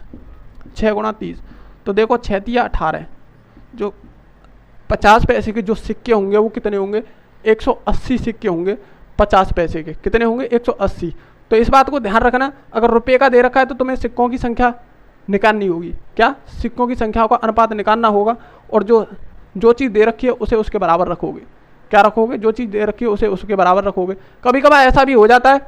A: 6 गुणा 30। तो देखो 6 3 18, जो 50 पैसे के जो सिक्के होंगे वो कितने होंगे? 180 सिक्के होंगे 50 पैसे के। कितने होंगे? 180। तो इस बात को ध्यान रखना, अगर रुपये का दे रखा है तो तुम्हें सिक्कों की संख्या निकालनी होगी। क्या? सिक्कों की संख्या का अनुपात निकालना होगा, और जो चीज़ दे रखी है उसे उसके बराबर रखोगे। क्या रखोगे? जो चीज़ दे रखी है उसे उसके बराबर रखोगे। कभी कभार ऐसा भी हो जाता है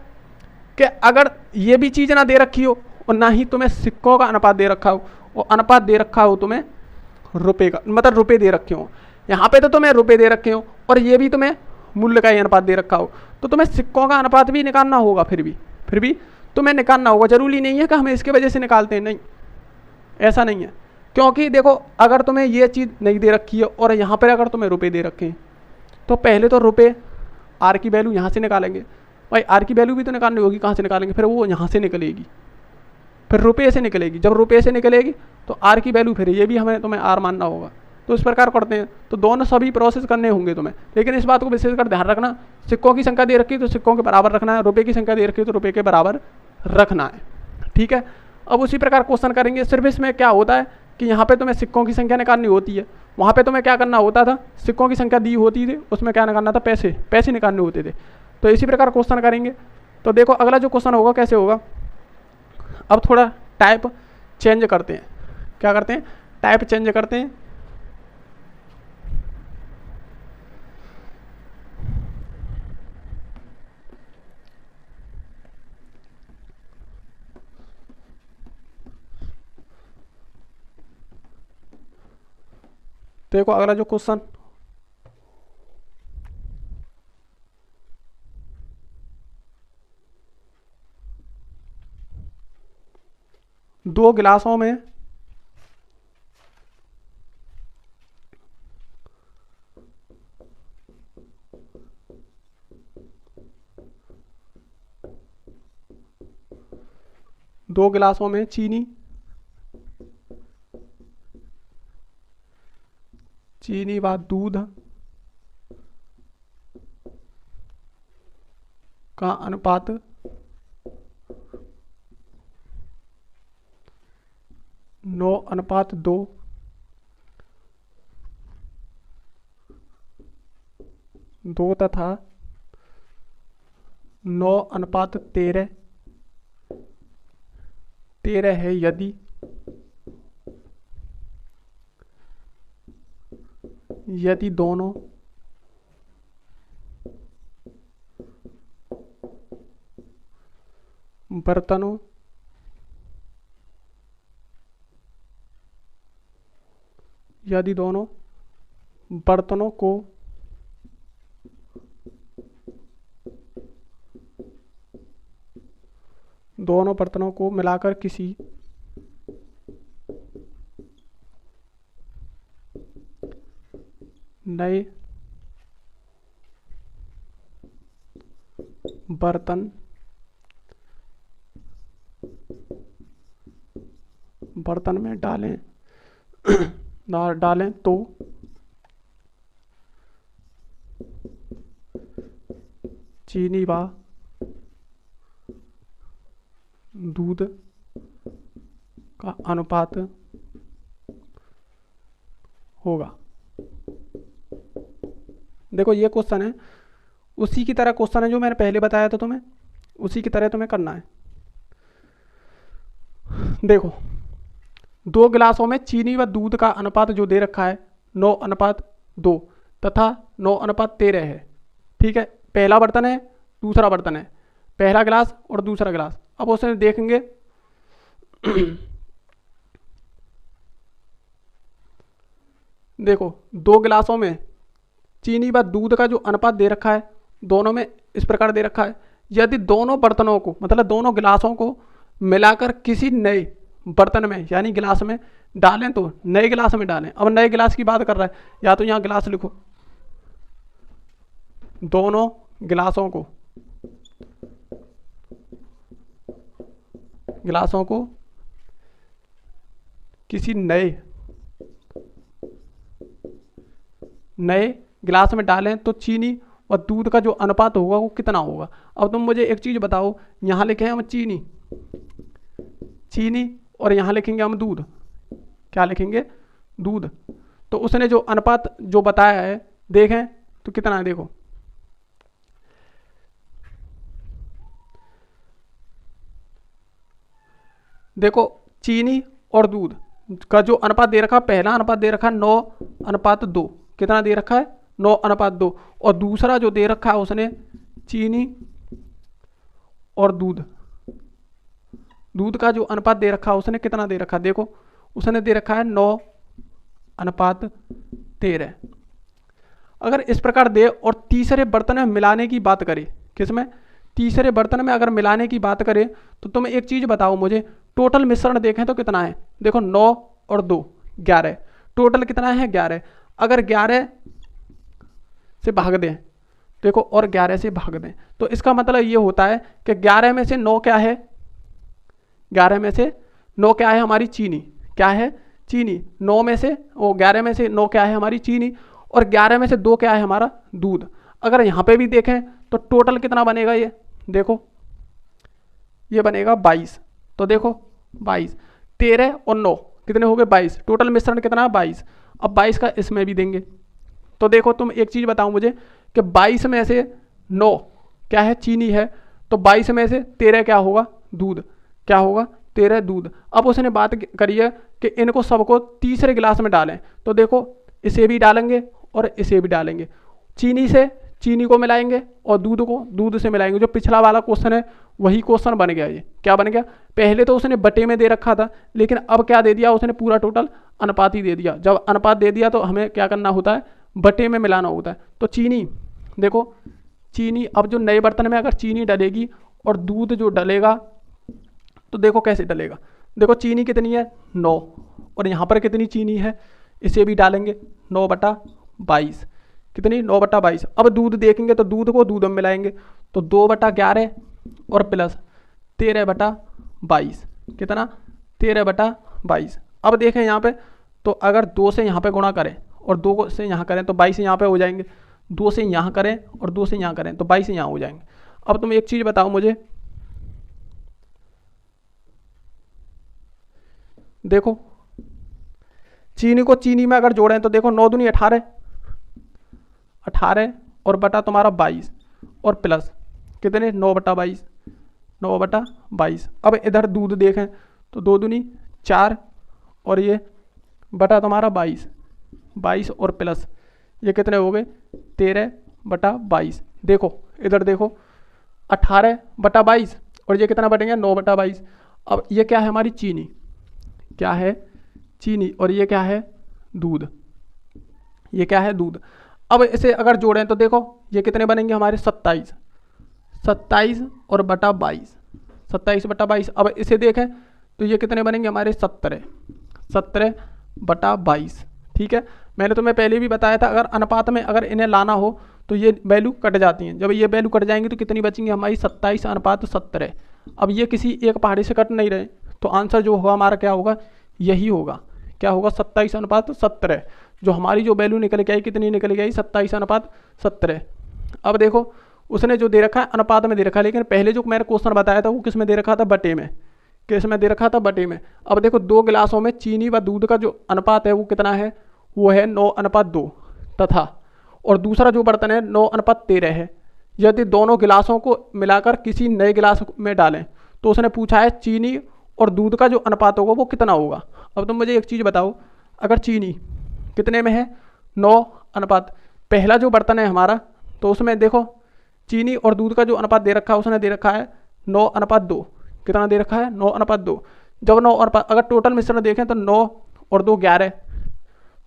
A: कि अगर ये भी चीज़ ना दे रखी हो और ना ही तुम्हें सिक्कों का अनुपात दे रखा हो, और अनुपात दे रखा हो तुम्हें रुपये का, मतलब रुपये दे रखे हो। यहाँ पे तो तुम्हें रुपये दे रखे हो और ये भी तुम्हें मूल्य का ही अनुपात दे रखा हो, तो तुम्हें सिक्कों का अनुपात भी निकालना होगा। फिर भी तुम्हें निकालना होगा। जरूरी नहीं है कि हमें इसके वजह से निकालते हैं, नहीं, ऐसा नहीं है। क्योंकि देखो अगर तुम्हें ये चीज़ नहीं दे रखी है और यहाँ पर अगर तुम्हें रुपये दे रखे हैं, तो पहले तो रुपये R की वैल्यू यहाँ से निकालेंगे। भाई R की वैल्यू भी तो निकालनी होगी, कहाँ से निकालेंगे? फिर वो यहाँ से निकलेगी, फिर रुपये से निकलेगी। जब रुपये से निकलेगी तो R की वैल्यू, फिर ये भी हमें तुम्हें R मानना होगा। तो इस प्रकार करते हैं। तो दोनों सभी प्रोसेस करने होंगे तुम्हें, लेकिन इस बात को विशेषकर ध्यान रखना, सिक्कों की संख्या दे रखी है तो सिक्कों के बराबर रखना है, रुपये की संख्या दे रखी है तो रुपये के बराबर रखना है। ठीक है। अब उसी प्रकार क्वेश्चन करेंगे। सिर्फ इसमें क्या होता है कि यहाँ पे तुम्हें सिक्कों की संख्या निकालनी होती है, वहाँ पे तुम्हें क्या करना होता था? सिक्कों की संख्या दी होती थी, उसमें क्या निकालना था? पैसे निकालने होते थे। तो इसी प्रकार क्वेश्चन करेंगे। तो देखो अगला जो क्वेश्चन होगा कैसे होगा। अब थोड़ा टाइप चेंज करते हैं। क्या करते हैं? टाइप चेंज करते हैं। देखो अगला जो क्वेश्चन, दो गिलासों में चीनी व दूध का अनुपात 9:2 तथा 9:13 है यदि दोनों बर्तनों को मिलाकर किसी नए बर्तन में डालें तो चीनी व दूध का अनुपात होगा। देखो ये क्वेश्चन है उसी की तरह क्वेश्चन है जो मैंने पहले बताया था तुम्हें, उसी की तरह तुम्हें करना है। देखो 2 गिलासों में चीनी व दूध का अनुपात जो दे रखा है 9:2 तथा 9:13 है। ठीक है, पहला बर्तन है, दूसरा बर्तन है, पहला गिलास और दूसरा गिलास। अब उसमें देखेंगे देखो 2 गिलासों में चीनी व दूध का जो अनुपात दे रखा है दोनों में इस प्रकार दे रखा है। यदि दोनों बर्तनों को मतलब दोनों गिलासों को मिलाकर किसी नए बर्तन में यानी गिलास में डालें तो नए गिलास में डालें। अब नए गिलास की बात कर रहा है, या तो यहाँ गिलास लिखो, दोनों गिलासों को किसी नए गिलास में डालें तो चीनी और दूध का जो अनुपात होगा वो कितना होगा। अब तुम मुझे एक चीज बताओ, यहां लिखे हैं हम चीनी और यहां लिखेंगे हम दूध। क्या लिखेंगे? दूध। तो उसने जो अनुपात जो बताया है देखें तो कितना है, देखो चीनी और दूध का जो अनुपात दे रखा, पहला अनुपात दे रखा 9:2। कितना दे रखा है? 9:2। और दूसरा जो दे रखा है उसने चीनी और दूध का जो अनुपात दे रखा है उसने कितना दे रखा है, देखो उसने दे रखा है 9:13। अगर इस प्रकार दे और तीसरे बर्तन में मिलाने की बात करें, किसमें? तीसरे बर्तन में अगर मिलाने की बात करें तो तुम एक चीज बताओ मुझे, टोटल मिश्रण देखें तो कितना है? देखो 9 और 2 11, टोटल कितना है? 11। अगर 11 से भाग दें, देखो और 11 से भाग दें तो इसका मतलब ये होता है कि 11 में से 9 क्या है? 11 में से 9 क्या है? हमारी चीनी। क्या है? चीनी। 9 में से 11 में से 9 क्या है? हमारी चीनी। और 11 में से 2 क्या है? हमारा दूध। अगर यहाँ पे भी देखें तो टोटल कितना बनेगा? ये देखो ये बनेगा 22। तो देखो 22, 13 और 9 कितने हो गए? 22। टोटल मिश्रण कितना है? 22। अब 22 का इसमें भी देंगे तो देखो तुम एक चीज बताओ मुझे कि 22 में से 9 क्या है? चीनी है। तो 22 में से 13 क्या होगा? दूध। क्या होगा? 13 दूध। अब उसने बात करी है कि इनको सबको तीसरे गिलास में डालें, तो देखो इसे भी डालेंगे और इसे भी डालेंगे। चीनी से चीनी को मिलाएंगे और दूध को दूध से मिलाएंगे। जो पिछला वाला क्वेश्चन है वही क्वेश्चन बन गया। ये क्या बन गया? पहले तो उसने बटे में दे रखा था, लेकिन अब क्या दे दिया उसने? पूरा टोटल अनुपात ही दे दिया। जब अनुपात दे दिया तो हमें क्या करना होता है? बटे में मिलाना होता है। तो चीनी, देखो चीनी, अब जो नए बर्तन में अगर चीनी डलेगी और दूध जो डलेगा तो देखो कैसे डलेगा। देखो चीनी कितनी है? 9, और यहाँ पर कितनी चीनी है? इसे भी डालेंगे 9/22। कितनी? 9/22। अब दूध देखेंगे तो दूध को दूध में मिलाएंगे तो 2/11 और प्लस 13/22। कितना? 13/22। अब देखें यहाँ पे तो अगर 2 से यहाँ पे गुणा करें और 2 से यहाँ करें तो 22 यहाँ पे हो जाएंगे। 2 से यहाँ करें और 2 से यहाँ करें तो 22 यहाँ हो जाएंगे। अब तुम एक चीज़ बताओ मुझे, देखो चीनी को चीनी में अगर जोड़ें तो देखो 9 दूनी 18, 18 और बटा तुम्हारा 22 और प्लस कितने? 9/22, 9/22। अब इधर दूध देखें तो 2 दूनी 4 और ये बटा तुम्हारा 22, 22 और प्लस ये कितने हो गए? 13/22। देखो इधर देखो 18/22 और ये कितना बटेंगे? 9/22। अब ये क्या है? हमारी चीनी। क्या है? चीनी। और ये क्या है? दूध। ये क्या है? दूध। अब इसे अगर जोड़ें तो देखो ये कितने बनेंगे हमारे? 27, 27 और बटा 22, 27/22। अब इसे देखें तो ये कितने बनेंगे हमारे? 17, 17/22। ठीक है, मैंने तुम्हें पहले भी बताया था अगर अनुपात में अगर इन्हें लाना हो तो ये वैल्यू कट जाती हैं। जब ये वैल्यू कट जाएंगी तो कितनी बचेंगी हमारी? 27/17। अब ये किसी एक पहाड़ी से कट नहीं रहे तो आंसर जो होगा हमारा क्या होगा? यही होगा। क्या होगा? 27/17। जो हमारी जो वैल्यू निकल के आई कितनी निकल के आई? 27/17। अब देखो उसने जो दे रखा है अनुपात में दे रखा है, लेकिन पहले जो मैंने क्वेश्चन बताया था वो किस में दे रखा था? बटे में। किस में दे रखा था? बटे में। अब देखो 2 गिलासों में चीनी व दूध का जो अनुपात है वो कितना है? वो है 9/2 तथा और दूसरा जो बर्तन है 9/13 है। यदि दोनों गिलासों को मिलाकर किसी नए गिलास में डालें तो उसने पूछा है चीनी और दूध का जो अनुपात होगा वो कितना होगा। अब तुम मुझे एक चीज़ बताओ, अगर चीनी कितने में है 9 अनुपात, पहला जो बर्तन है हमारा तो उसमें देखो चीनी और दूध का जो अनुपात दे रखा है उसने दे रखा है 9:2। कितना दे रखा है 9:2। जब 9 अनुपात, अगर टोटल मिश्रण देखें तो 9 और 2 11,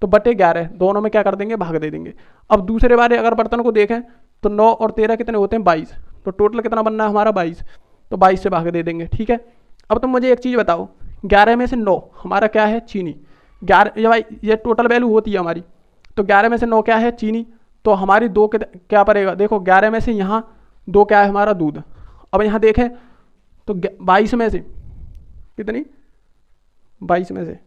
A: तो बटे 11 दोनों में क्या कर देंगे भाग दे देंगे। अब दूसरे वाले अगर बर्तन को देखें तो 9 और 13 कितने होते हैं 22, तो टोटल कितना बनना है हमारा 22, तो 22 से भाग दे देंगे। ठीक है। अब तुम मुझे एक चीज़ बताओ, 11 में से 9 हमारा क्या है चीनी, 11 ये भाई ये टोटल वैल्यू होती है हमारी, तो 11 में से 9 क्या है चीनी, तो हमारी 2 क्या पड़ेगा, देखो 11 में से यहाँ 2 क्या है हमारा दूध। अब यहाँ देखें तो 22 में से कितनी, 22 में से,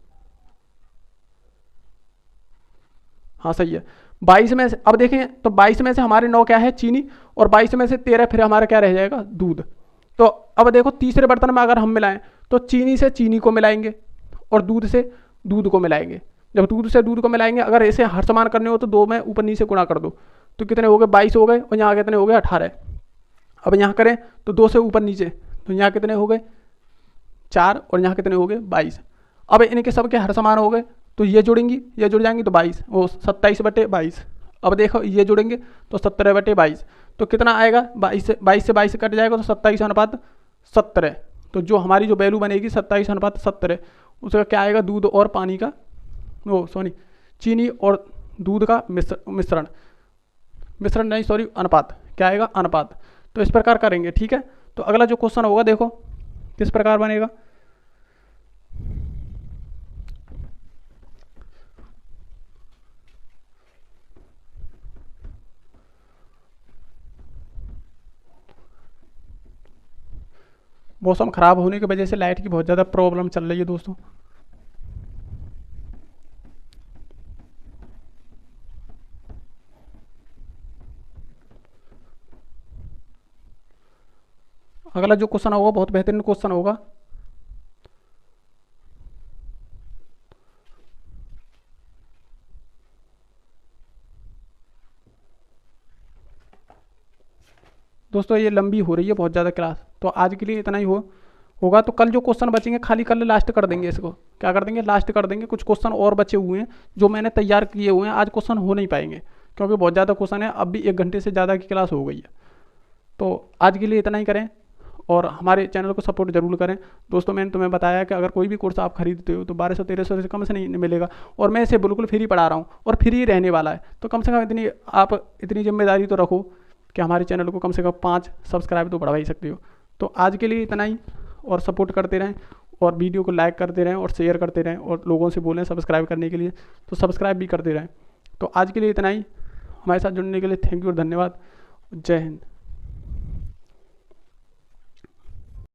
A: हाँ सही है 22 में से। अब देखें तो 22 में से हमारे 9 क्या है चीनी और 22 में से 13 फिर हमारा क्या रह जाएगा दूध। तो अब देखो तीसरे बर्तन में अगर हम मिलाएं तो चीनी से चीनी को मिलाएंगे और दूध से दूध को मिलाएंगे। जब दूध से दूध को मिलाएंगे, अगर ऐसे हर समान करने हो तो 2 में ऊपर नीचे गुणा कर दो, तो कितने हो गए 22 हो गए, और यहाँ कितने हो गए 18। अब यहाँ करें तो 2 से ऊपर नीचे, तो यहाँ कितने हो गए 4 और यहाँ कितने हो गए 22। अब इनके सबके हर समान हो गए तो ये जुड़ेंगी, ये जुड़ जाएंगी तो 22, वो 27/22। अब देखो ये जुड़ेंगे तो 17/22, तो कितना आएगा 22 से 22 कट जाएगा तो 27:17। तो जो हमारी जो वैल्यू बनेगी 27:17, उसका क्या आएगा दूध और पानी का, वो सॉरी चीनी और दूध का मिश्रण नहीं सॉरी अनुपात, क्या आएगा अनुपात। तो इस प्रकार करेंगे। ठीक है। तो अगला जो क्वेश्चन होगा देखो किस प्रकार बनेगा। मौसम ख़राब होने की वजह से लाइट की बहुत ज़्यादा प्रॉब्लम चल रही है दोस्तों। अगला जो क्वेश्चन होगा बहुत बेहतरीन क्वेश्चन होगा। दोस्तों ये लंबी हो रही है बहुत ज़्यादा क्लास, तो आज के लिए इतना ही होगा। तो कल जो क्वेश्चन बचेंगे खाली कल लास्ट कर देंगे, इसको क्या कर देंगे लास्ट कर देंगे। कुछ क्वेश्चन और बचे हुए हैं जो मैंने तैयार किए हुए हैं, आज क्वेश्चन हो नहीं पाएंगे क्योंकि बहुत ज़्यादा क्वेश्चन है, अब भी 1 घंटे से ज़्यादा की क्लास हो गई है। तो आज के लिए इतना ही करें और हमारे चैनल को सपोर्ट जरूर करें। दोस्तों मैंने तुम्हें बताया कि अगर कोई भी कोर्स आप खरीदते हो तो 1200-1300 से कम से नहीं मिलेगा, और मैं इसे बिल्कुल फ्री पढ़ा रहा हूँ और फ्री रहने वाला है। तो कम से कम आप इतनी जिम्मेदारी तो रखो कि हमारे चैनल को कम से कम 5 सब्सक्राइब तो बढ़ा ही सकते हो। तो आज के लिए इतना ही, और सपोर्ट करते रहें और वीडियो को लाइक करते रहें और शेयर करते रहें और लोगों से बोलें सब्सक्राइब करने के लिए, तो सब्सक्राइब भी करते रहें। तो आज के लिए इतना ही, हमारे साथ जुड़ने के लिए थैंक यू और धन्यवाद। जय हिंद।